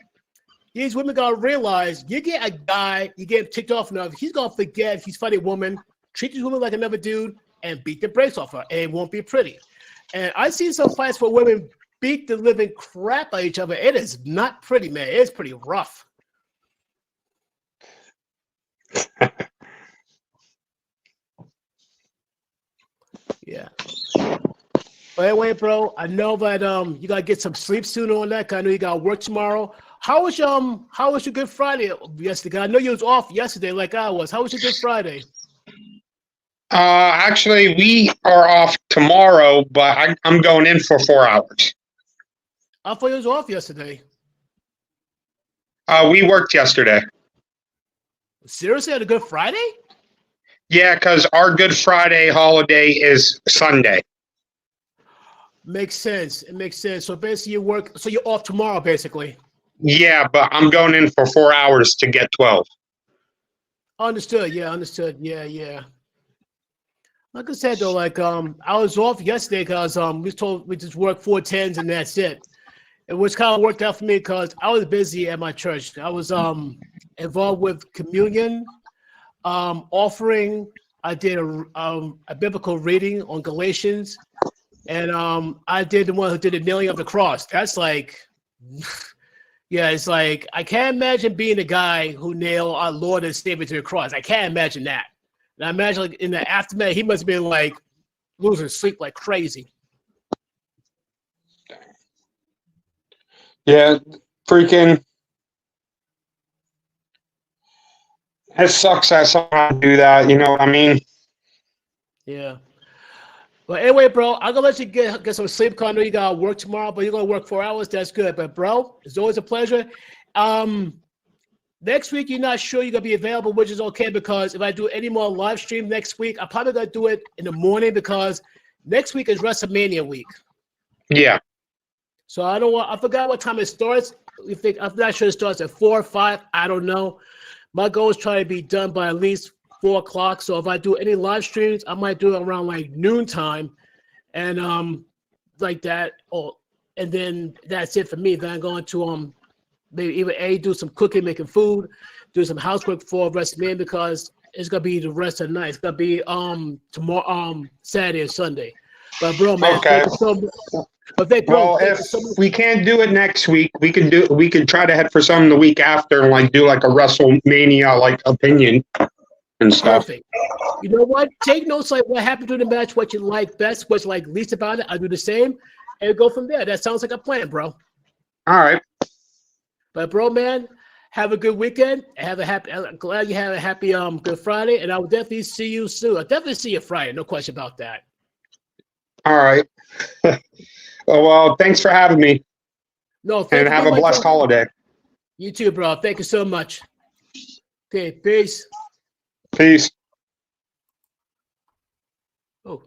Speaker 1: these women gotta realize you get a guy, you get him ticked off enough, he's gonna forget he's fighting a woman, treat this woman like another dude, and beat the brakes off her, and it won't be pretty. And I've seen some fights where women beat the living crap out of each other. It is not pretty, man. It's pretty rough. Yeah. But anyway, bro, I know that you gotta get some sleep soon on that. 'Cause I know you gotta work tomorrow. How was your Good Friday yesterday? I know you was off yesterday, like I was. How was your Good Friday?
Speaker 2: Actually, we are off tomorrow, but I'm going in for 4 hours.
Speaker 1: I thought you was off yesterday.
Speaker 2: We worked yesterday.
Speaker 1: Seriously, on a Good Friday?
Speaker 2: Yeah, because our Good Friday holiday is Sunday.
Speaker 1: Makes sense. It makes sense. So basically, you work. So you're off tomorrow, basically.
Speaker 2: Yeah, but I'm going in for 4 hours to get 12.
Speaker 1: Understood. Yeah, understood. Yeah, yeah. Like I said though, like I was off yesterday because we just work 4 10s and that's it. It was kind of worked out for me because I was busy at my church. I was involved with communion, offering. I did a biblical reading on Galatians, and I did the one who did the nailing of the cross. That's like, yeah, it's like I can't imagine being the guy who nailed our Lord and Savior to the cross. I can't imagine that. And I imagine like in the aftermath, he must have been like losing sleep like crazy.
Speaker 2: Yeah, freaking. It sucks that someone do that. You know what I mean?
Speaker 1: Yeah. But anyway, bro, I'm gonna let you get some sleep. Cause I know you gotta work tomorrow, but you're gonna work 4 hours. That's good. But bro, it's always a pleasure. Next week, you're not sure you're gonna be available, which is okay because if I do any more live stream next week, I'm probably gonna do it in the morning because next week is WrestleMania week.
Speaker 2: Yeah.
Speaker 1: So I forgot what time it starts. I'm not sure it starts at 4 or 5. I don't know. My goal is try to be done by at least 4 o'clock. So if I do any live streams, I might do it around like noontime, and like that. And then that's it for me. Then I'm going to maybe even do some cooking, making food, do some housework for WrestleMania because it's gonna be the rest of the night. It's gonna be tomorrow, Saturday and Sunday. But bro, man,
Speaker 2: Okay. Well, if we can't do it next week, we can try to head for some the week after and like do like a WrestleMania like opinion and stuff.
Speaker 1: Perfect. You know what? Take notes like what happened during the match, what you like best, what you like least about it. I do the same, and go from there. That sounds like a plan, bro.
Speaker 2: All right.
Speaker 1: But bro, man, have a good weekend. I'm glad you have a happy Good Friday, and I will definitely see you soon. I'll definitely see you Friday, no question about that.
Speaker 2: All right. Well, thanks for having me.
Speaker 1: No,
Speaker 2: and have a blessed holiday.
Speaker 1: You too, bro. Thank you so much. Okay, peace.
Speaker 2: Peace.
Speaker 1: Oh,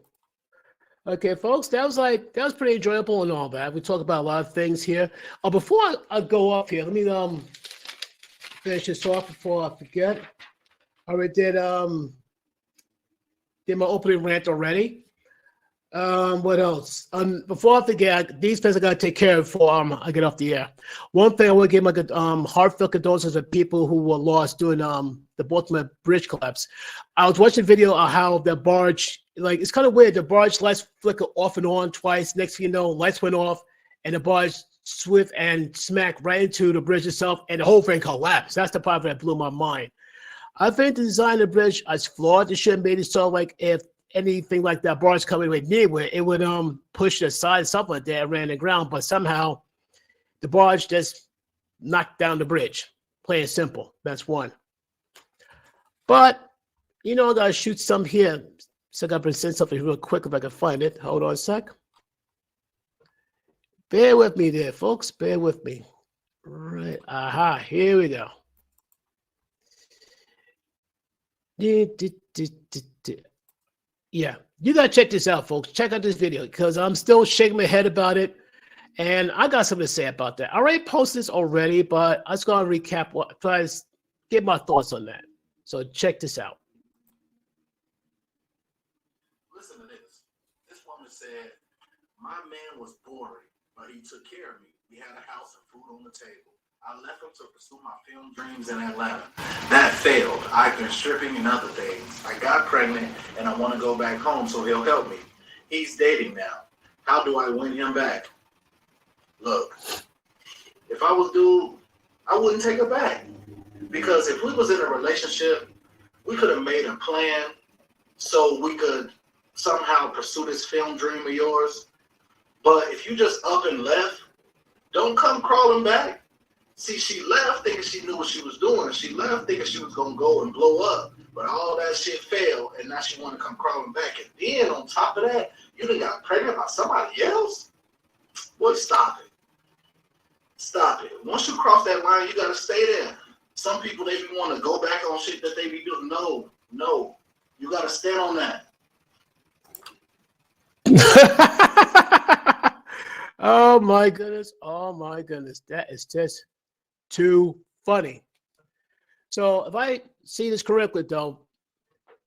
Speaker 1: okay, folks. That was pretty enjoyable and all that. We talk about a lot of things here. Before I go off here, let me finish this off before I forget. I already did my opening rant already. What else? Before I forget, these things I gotta take care of before I get off the air. One thing I want to give my heartfelt condolences to people who were lost during the Baltimore bridge collapse. I was watching a video of how the barge, like it's kind of weird. The barge lights flicker off and on twice. Next thing you know, lights went off, and the barge swift and smacked right into the bridge itself, and the whole thing collapsed. That's the part that blew my mind. I think the design of the bridge is flawed. It should have made it so like if anything like that barge coming with near it, it would push it aside, something like that, ran the ground, but somehow the barge just knocked down the bridge. Plain and simple. That's one. But I gotta shoot some here. So I gotta present something real quick if I can find it. Hold on a sec. Bear with me there, folks. Bear with me. Right. Aha, here we go. Yeah, you gotta check this out, folks. Check out this video because I'm still shaking my head about it, and I got something to say about that. I already posted this already, but I was gonna recap try to get my thoughts on that. So check this out.
Speaker 3: Listen to this. This woman said, "My man was boring, but he took care of me. We had a house and food on the table. I left him to pursue my film dreams in Atlanta. That failed. I've been stripping and other things. I got pregnant and I want to go back home so he'll help me. He's dating now. How do I win him back? Look, if I was dude, I wouldn't take her back. Because if we was in a relationship, we could have made a plan so we could somehow pursue this film dream of yours. But if you just up and left, don't come crawling back. See, she left thinking she knew what she was doing. She left thinking she was going to go and blow up. But all that shit failed, and now she want to come crawling back. And then on top of that, you done got pregnant by somebody else? Boy, stop it. Stop it. Once you cross that line, you got to stay there. Some people, they be want to go back on shit that they be doing. No. You got to stand on that.
Speaker 1: Oh my goodness. That is just too funny. So if I see this correctly, though,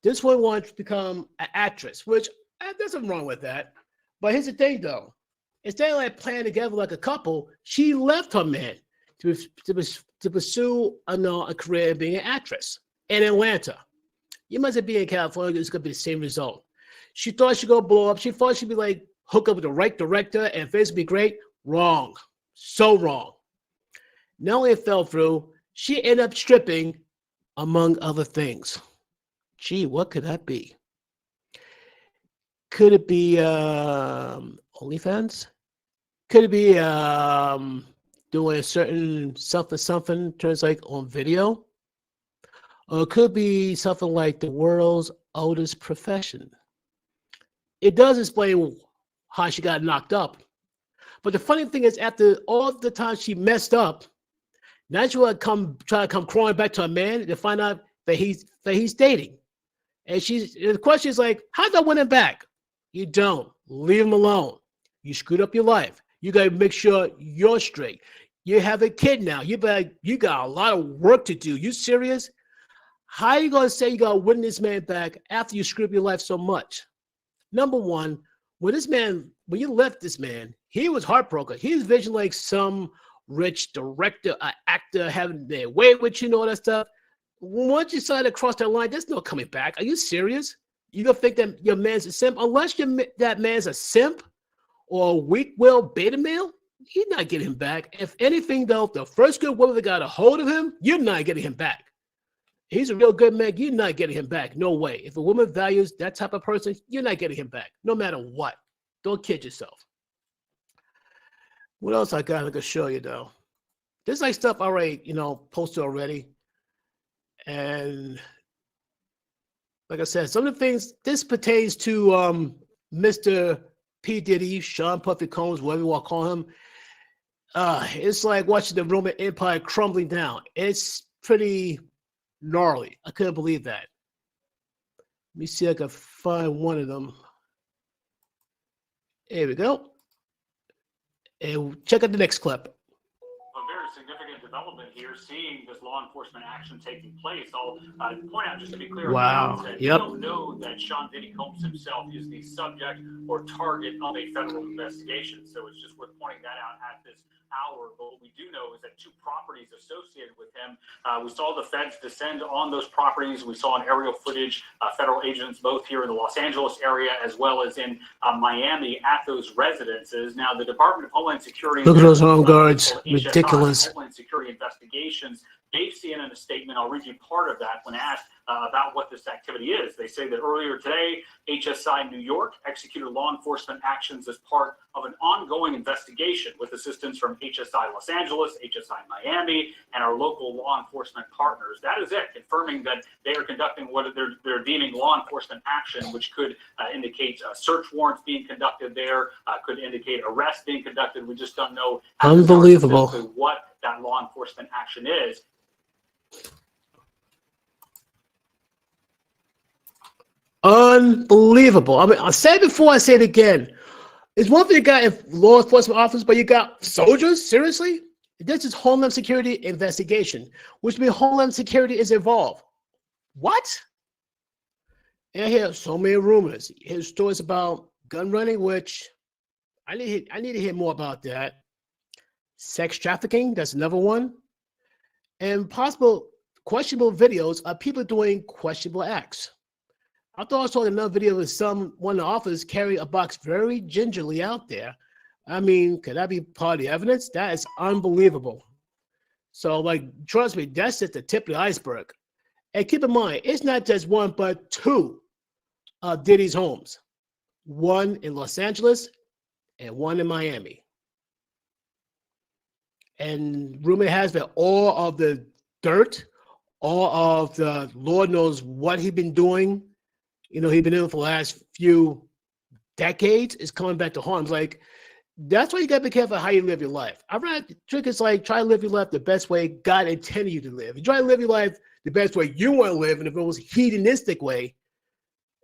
Speaker 1: this one wants to become an actress, which there's nothing wrong with that. But here's the thing, though. Instead of like playing together like a couple, she left her man to pursue a career in being an actress in Atlanta. You must be in California, it's going to be the same result. She thought she'd go blow up. She thought she'd be like hook up with the right director and things would be great. Wrong. So wrong. Not only it fell through, she ended up stripping, among other things. Gee, what could that be? Could it be OnlyFans? Could it be doing a certain something turns like on video? Or it could be something like the world's oldest profession. It does explain how she got knocked up. But the funny thing is, after all the time she messed up, now she want to try to come crawling back to a man to find out that he's dating. And the question is like, how do I win him back? You don't. Leave him alone. You screwed up your life. You got to make sure you're straight. You have a kid now. You got a lot of work to do. You serious? How are you going to say you got to win this man back after you screwed up your life so much? Number one, when you left this man, he was heartbroken. He was visioning like some rich director, actor having their way with you and all that stuff. Once you decided to cross that line, there's no coming back. Are you serious? You gonna think that your man's a simp? Unless that man's a simp or a weak-willed beta male, you're not getting him back. If anything, though, the first good woman that got a hold of him, you're not getting him back. He's a real good man. You're not getting him back. No way. If a woman values that type of person, you're not getting him back, no matter what. Don't kid yourself. What else I can show you, though? There's like stuff I already, posted already. And like I said, some of the things, this pertains to Mr. P. Diddy, Sean Puffy Combs, whatever you want to call him. It's like watching the Roman Empire crumbling down. It's pretty gnarly. I couldn't believe that. Let me see if I can find one of them. Here we go. And check out the next clip.
Speaker 4: A very significant development. development here, seeing this law enforcement action taking place. I'll point out, just to be clear,
Speaker 1: Wow.
Speaker 4: that
Speaker 1: Yep.
Speaker 4: we don't know that Sean Diddy Combs himself is the subject or target of a federal investigation. So it's just worth pointing that out at this hour. But what we do know is that two properties associated with him, we saw the feds descend on those properties. We saw on aerial footage, federal agents both here in the Los Angeles area as well as in Miami at those residences. Now, the Department of Homeland Security,
Speaker 1: Look at those armed guards.
Speaker 4: HSI,
Speaker 1: Ridiculous.
Speaker 4: Homeland Security Investigations, gave CNN a statement. I'll read you part of that when asked about what this activity is. They say that earlier today, HSI New York executed law enforcement actions as part of an ongoing investigation with assistance from HSI Los Angeles, HSI Miami, and our local law enforcement partners. That is it, confirming that they are conducting what they're deeming law enforcement action, which could indicate search warrants being conducted there, could indicate arrests being conducted. We just don't know
Speaker 1: Unbelievable
Speaker 4: what that law enforcement action is.
Speaker 1: Unbelievable. I mean, I said it before, I say it again. It's one thing you got law enforcement officers, but you got soldiers? Seriously? This is Homeland Security investigation, which means Homeland Security is involved. What? And I hear so many rumors. I hear stories about gun running, which I need to hear more about that. Sex trafficking, that's another one. And possible questionable videos of people doing questionable acts. I thought I saw another video of one of the officers carry a box very gingerly out there. I mean, could that be part of the evidence? That is unbelievable. So, like, trust me, that's just the tip of the iceberg. And keep in mind, it's not just one, but two of Diddy's homes. One in Los Angeles and one in Miami. And rumor has that all of the dirt, all of the Lord knows what he's been doing, he's been doing for the last few decades, is coming back to haunt him. Like, that's why you got to be careful how you live your life. I read the trick is like, try to live your life the best way God intended you to live. You try to live your life the best way you want to live, and if it was a hedonistic way,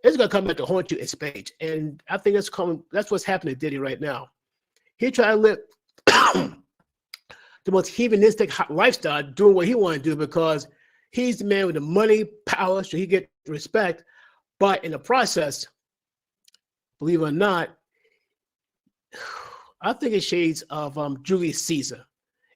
Speaker 1: it's going to come back to haunt you in spades. And I think that's what's happening to Diddy right now. He tried to live the most hedonistic lifestyle, doing what he wanted to do because he's the man with the money, power, so he get respect. But in the process, believe it or not, I think it's shades of Julius Caesar.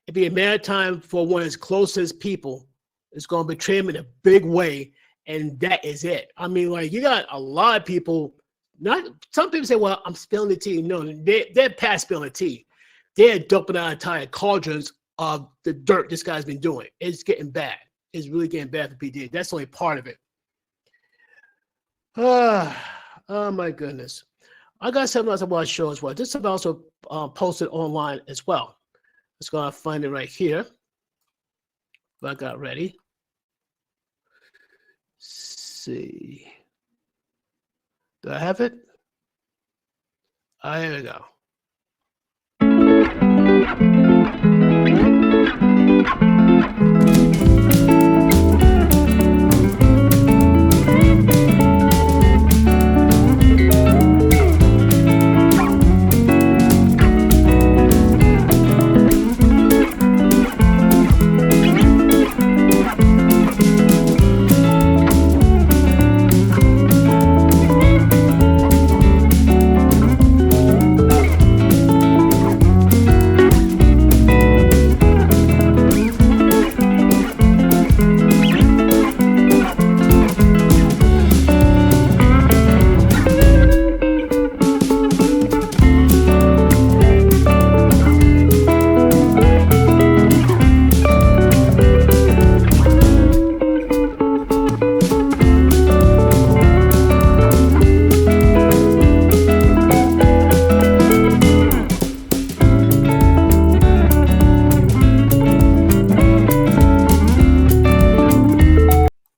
Speaker 1: It'd be a mad time for one of his closest people. It's going to betray him in a big way, and that is it. I mean, like, you got a lot of people. Some people say, "Well, I'm spilling the tea." No, they're past spilling the tea. They're dumping out entire cauldrons of the dirt this guy's been doing. It's getting bad. It's really getting bad for P. Diddy. That's only part of it. Oh my goodness. I got something else I want to show as well. This is also posted online as well. Let's go and find it right here. I got ready. Let's see. Do I have it? Here we go.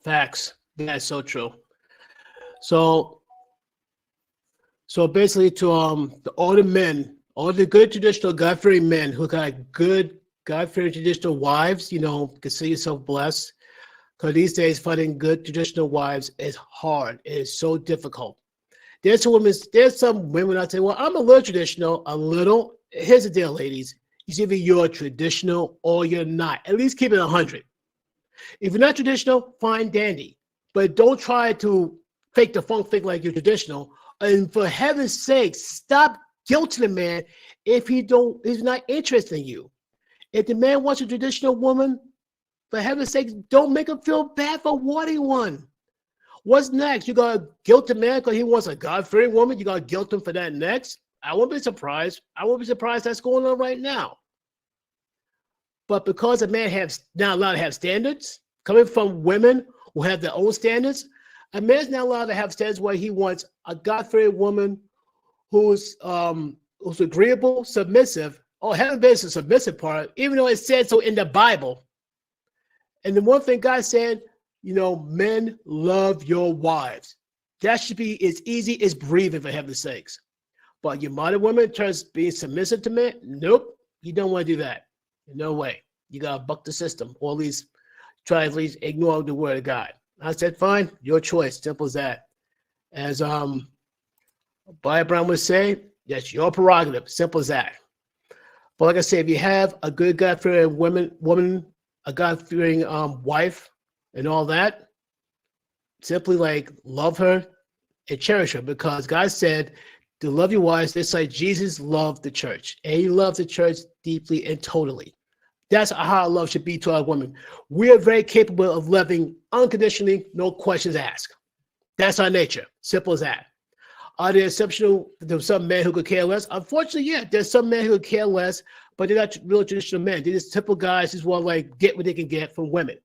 Speaker 1: Facts. That's so true. So basically, to all the men, all the good traditional God-fearing men who got good God-fearing traditional wives, consider yourself blessed. Because these days, finding good traditional wives is hard. It is so difficult. There's some women out there. Well, I'm a little traditional, a little. Here's the deal, ladies. It's either you're traditional or you're not. At least keep it 100. If you're not traditional, fine, dandy. But don't try to fake the funk thing like you're traditional. And for heaven's sake, stop guilting the man if he's not interested in you. If the man wants a traditional woman, for heaven's sake, don't make him feel bad for wanting one. What's next? You got to guilt the man because he wants a God-fearing woman? You got to guilt him for that next? I won't be surprised. I won't be surprised that's going on right now. But because a man has now allowed to have standards, coming from women who have their own standards, a man's now allowed to have standards where he wants a God-fearing woman who's agreeable, submissive. Oh, heaven is the submissive part, even though it said so in the Bible. And the one thing God said, men love your wives. That should be as easy as breathing, for heaven's sakes. But your modern woman turns being submissive to men? Nope, you don't want to do that. No way. You got to buck the system, or at least try at least ignore the word of God. I said, fine, your choice. Simple as that. As Barry Brown would say, that's your prerogative. Simple as that. But like I said, if you have a good God-fearing woman, a God-fearing wife, and all that, simply like love her and cherish her, because God said to love your wives just like Jesus loved the church, and he loved the church deeply and totally. That's how our love should be to our women. We are very capable of loving unconditionally, no questions asked. That's our nature. Simple as that. Are there exceptional? There's some men who could care less. Unfortunately, yeah, there's some men who could care less, but they're not real traditional men. They're just typical guys who want to get what they can get from women.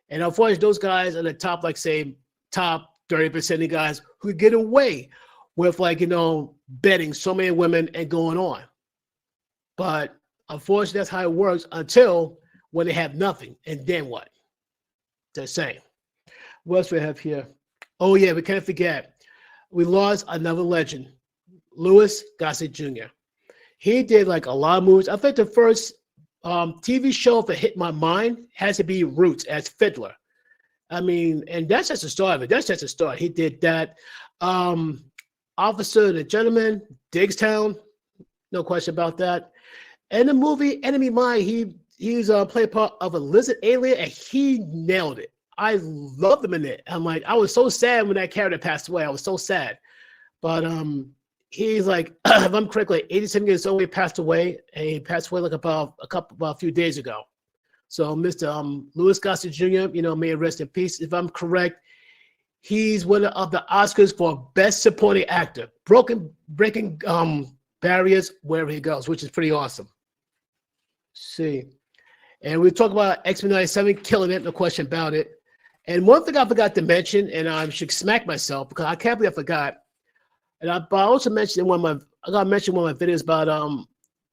Speaker 1: And unfortunately, those guys are the top, top 30% of guys who get away with betting so many women and going on. But unfortunately, that's how it works until when they have nothing. And then what? The same. What else we have here? Oh, yeah, we can't forget. We lost another legend, Louis Gossett Jr. He did a lot of movies. I think the first TV show that hit my mind has to be Roots as Fiddler. I mean, and that's just the start of it. That's just the start. He did that. Officer and a Gentleman, Digstown, no question about that. And the movie Enemy Mine, he's played part of a lizard alien, and he nailed it. I loved him in it. I was so sad when that character passed away. I was so sad. But he's if I'm correct, 87 years old. He passed away, and he passed away about a few days ago. So Mr. Louis Gossett Jr., may rest in peace. If I'm correct, he's winner of the Oscars for Best Supporting Actor, breaking barriers wherever he goes, which is pretty awesome. Let's see, and we talk about X-Men 97 killing it, no question about it. And one thing I forgot to mention, and I should smack myself because I can't believe I forgot. And I also mentioned one of my videos about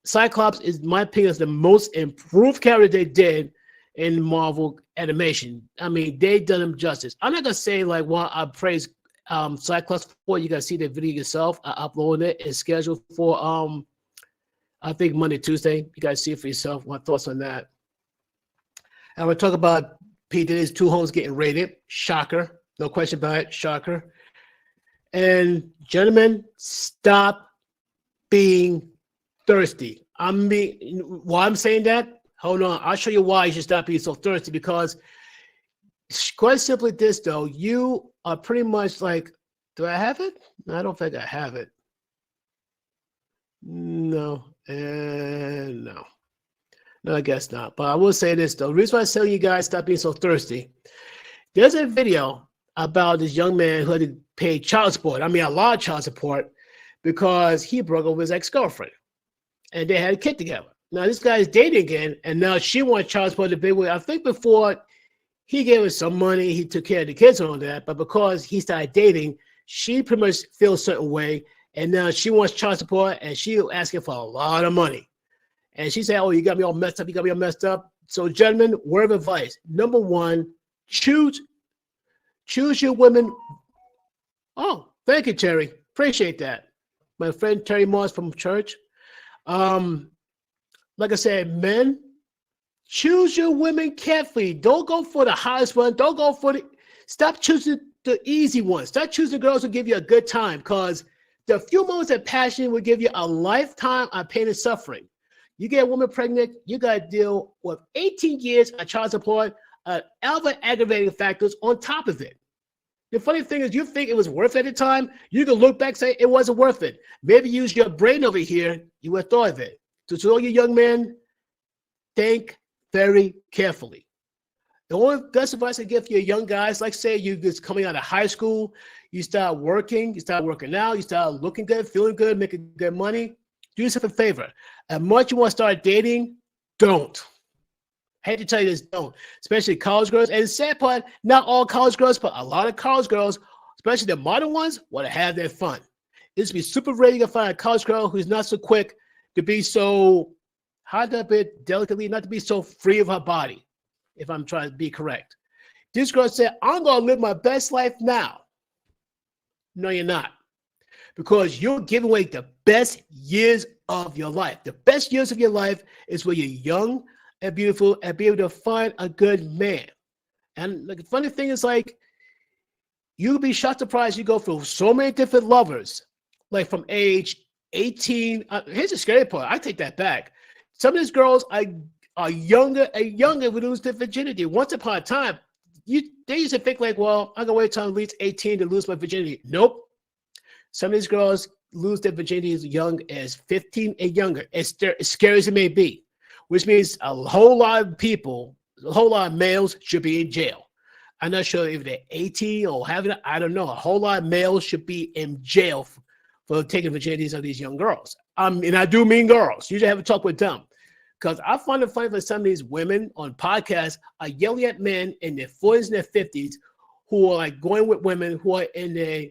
Speaker 1: Cyclops is, in my opinion, is the most improved character they did in Marvel animation. I mean, they done him justice. I'm not gonna say I praise Cyclops for. You guys see the video yourself. I uploaded it. It's scheduled for I think Monday, Tuesday. You guys see it for yourself. My thoughts on that. And we'll talk about P. Diddy's 2 homes getting raided. Shocker. No question about it. Shocker. And gentlemen, stop being thirsty. Why I'm saying that? Hold on. I'll show you why you should stop being so thirsty, because quite simply this, though, you are pretty much do I have it? I don't think I have it. No. No, I guess not. But I will say this, though. The reason why I tell you guys stop being so thirsty, there's a video about this young man who had to pay child support. I mean, a lot of child support, because he broke up with his ex-girlfriend. And they had a kid together. Now, this guy's dating again, and now she wants child support to be with. I think before he gave her some money, he took care of the kids and all that. But because he started dating, she pretty much feels a certain way. And now she wants child support, and she's asking for a lot of money. And she said, oh, you got me all messed up. You got me all messed up. So, gentlemen, word of advice. Number one, choose your women. Oh, thank you, Terry. Appreciate that. My friend Terry Moss from church. Like I said, men, choose your women carefully. Don't go for the highest one. Don't go for stop choosing the easy ones. Stop choosing girls who give you a good time, because the few moments of passion will give you a lifetime of pain and suffering. You get a woman pregnant, you got to deal with 18 years of child support, other aggravating factors on top of it. The funny thing is, you think it was worth it at the time. You can look back and say it wasn't worth it. Maybe use your brain over here. You would have thought of it. So to all you young men, think very carefully. The only best advice I give you young guys, like say you just coming out of high school, you start working out, you start looking good, feeling good, making good money. Do yourself a favor. As much you want to start dating, don't. I hate to tell you this, don't. Especially college girls. And the sad part, not all college girls, but a lot of college girls, especially the modern ones, want to have their fun. It's be super rare to find a college girl who's not so quick to be so, how to put it delicately, not to be so free of her body, if I'm trying to be correct. This girl said, I'm going to live my best life now. No, you're not. Because you're giving away the best years of your life. The best years of your life is when you're young and beautiful and be able to find a good man. And the funny thing is, like, you'll be shocked, surprised you go through so many different lovers, like from age 18. Here's the scary part. I take that back. Some of these girls are younger and younger who lose their virginity. Once upon a time, they used to think like, well, I'm going to wait till I'm at least 18 to lose my virginity. Nope. Some of these girls lose their virginity as young as 15 and younger, as scary as it may be, which means a whole lot of people, a whole lot of males should be in jail. I'm not sure if they're 18 or having it. I don't know. A whole lot of males should be in jail for taking virginities of these young girls. And I do mean girls. You should have a talk with them. Because I find it funny for some of these women on podcasts are yelling at men in their 40s and their 50s who are like going with women who are in their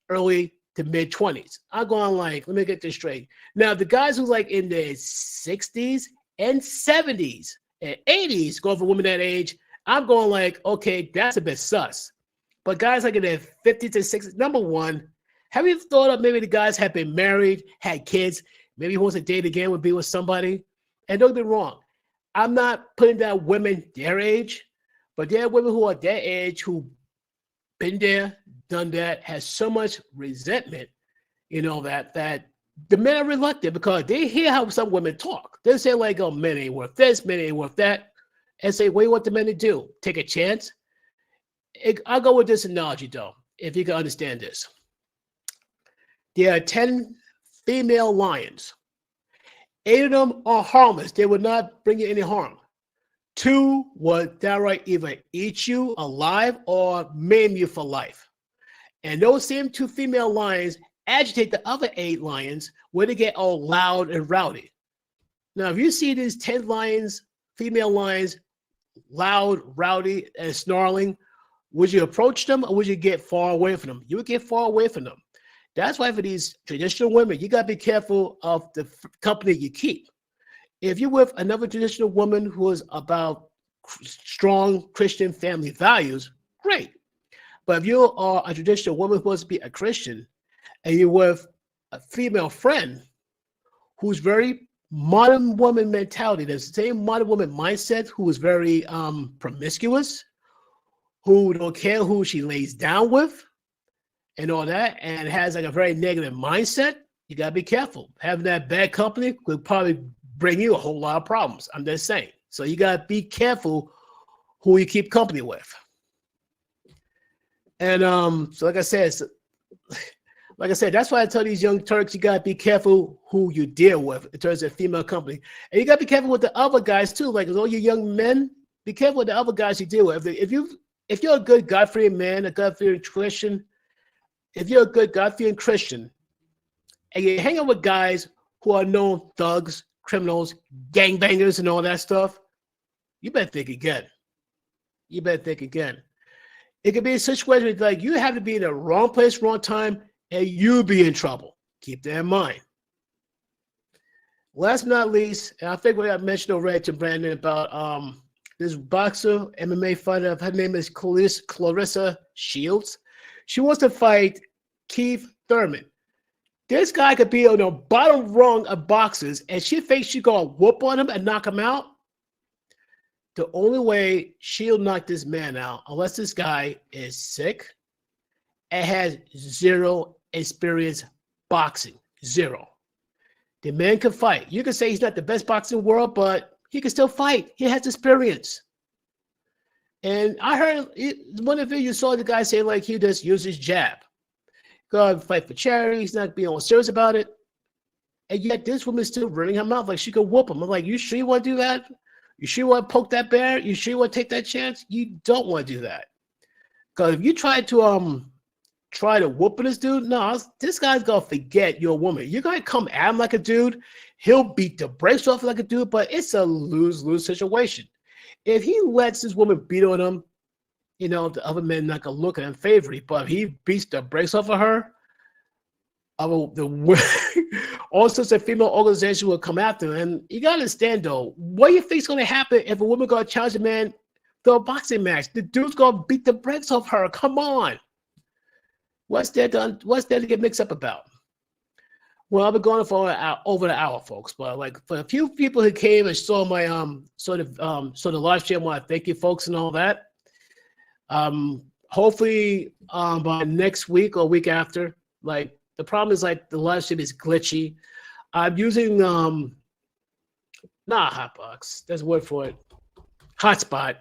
Speaker 1: early to mid 20s. I'm going like, let me get this straight. Now, the guys who like in their 60s and 70s and 80s going for women that age, I'm going like, okay, that's a bit sus. But guys like in their 50s to 60s, number one, have you thought of maybe the guys have been married, had kids, maybe he wants to date again, would be with somebody? And don't get me wrong, I'm not putting down women their age, but there are women who are their age who been there, done that, has so much resentment, that the men are reluctant because they hear how some women talk. They say like, oh, men ain't worth this, men ain't worth that. And say, what do you want the men to do? Take a chance? I'll go with this analogy though, if you can understand this. There are 10 female lions. 8 of them are harmless. They would not bring you any harm. 2 would downright either eat you alive or maim you for life. And those same 2 female lions agitate the other 8 lions where they get all loud and rowdy. Now, if you see these 10 lions, female lions, loud, rowdy, and snarling, would you approach them or would you get far away from them? You would get far away from them. That's why for these traditional women, you got to be careful of the company you keep. If you're with another traditional woman who is about strong Christian family values, great. But if you are a traditional woman who wants to be a Christian and you're with a female friend who's very modern woman mentality, there's the same modern woman mindset, who is very promiscuous, who don't care who she lays down with, and all that, and has like a very negative mindset, you got to be careful. Having that bad company could probably bring you a whole lot of problems. I'm just saying. So you got to be careful who you keep company with. And so like I said, that's why I tell these young Turks, you got to be careful who you deal with in terms of female company. And you got to be careful with the other guys too. Like all you young men, be careful with the other guys you deal with. If you're a good God-fearing man, a God-fearing Christian, if you're a good God-fearing Christian and you hang out with guys who are known thugs, criminals, gangbangers, and all that stuff, you better think again. You better think again. It could be a situation like you have to be in the wrong place, wrong time, and you'll be in trouble. Keep that in mind. Last but not least, and I think what I mentioned already to Brandon about this boxer, MMA fighter, her name is Clarissa Shields. She wants to fight Keith Thurman. This guy could be on the bottom rung of boxers, and she thinks she's going to whoop on him and knock him out. The only way she'll knock this man out, unless this guy is sick and has zero experience boxing. Zero. The man can fight. You can say he's not the best boxer in the world, but he can still fight. He has experience. And I heard one of the videos you saw the guy say like he just uses his jab. Go and fight for charity. He's not being all serious about it. And yet this woman's still running her mouth like she could whoop him. I'm like, you sure you want to do that? You sure you want to poke that bear? You sure you want to take that chance? You don't want to do that. Because if you try to whoop this dude, no, this guy's gonna forget you're a woman. You're gonna come at him like a dude. He'll beat the brakes off like a dude, but it's a lose-lose situation. If he lets this woman beat on him, you know, the other men not gonna look at him favorably. But if he beats the brakes off of her, all sorts of female organizations will come after him. And you gotta understand though, what do you think's gonna happen if a woman gonna challenge a man to a boxing match? The dude's gonna beat the brakes off her. Come on. What's there to get mixed up about? Well, I've been going for over an hour, folks. But like for a few people who came and saw my sort of live stream, I want to thank you, folks, and all that. Hopefully by next week or week after. Like the problem is like the live stream is glitchy. I'm using not Hotbox. There's a word for it. Hotspot.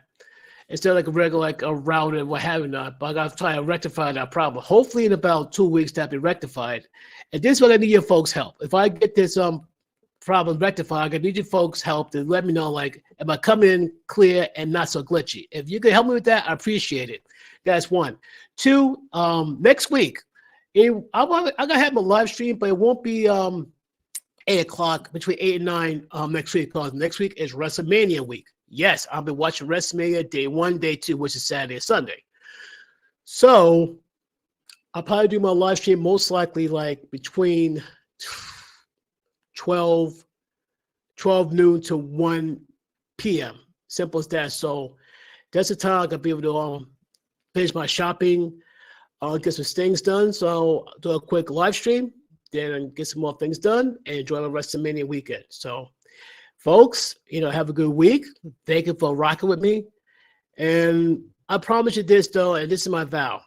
Speaker 1: Instead of like a regular, like a router, what have you not. But I got to try to rectify that problem. Hopefully in about 2 weeks that'll be rectified. And this is what I need your folks' help. If I get this problem rectified, I need your folks' help to let me know, like, am I coming in clear and not so glitchy? If you can help me with that, I appreciate it. That's one. Two, next week, I'm gonna have a live stream, but it won't be 8 o'clock, between 8 and 9 next week, because next week is WrestleMania week. Yes, I'll be watching WrestleMania day 1, day 2, which is Saturday and Sunday. So I'll probably do my live stream most likely like between 12 noon to 1 p.m. Simple as that. So that's the time I can be able to finish my shopping, get some things done. So I'll do a quick live stream, then get some more things done and enjoy the WrestleMania weekend. So folks, have a good week. Thank you for rocking with me. And I promise you this, though, and this is my vow.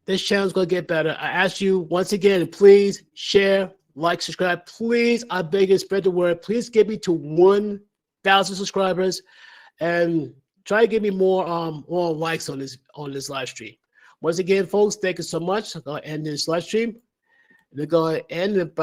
Speaker 1: This channel is going to get better. I ask you once again, please share, like, subscribe. Please, I beg you, spread the word. Please get me to 1,000 subscribers and try to give me more likes on this live stream. Once again, folks, thank you so much. I'm going to end this live stream. They're going to end about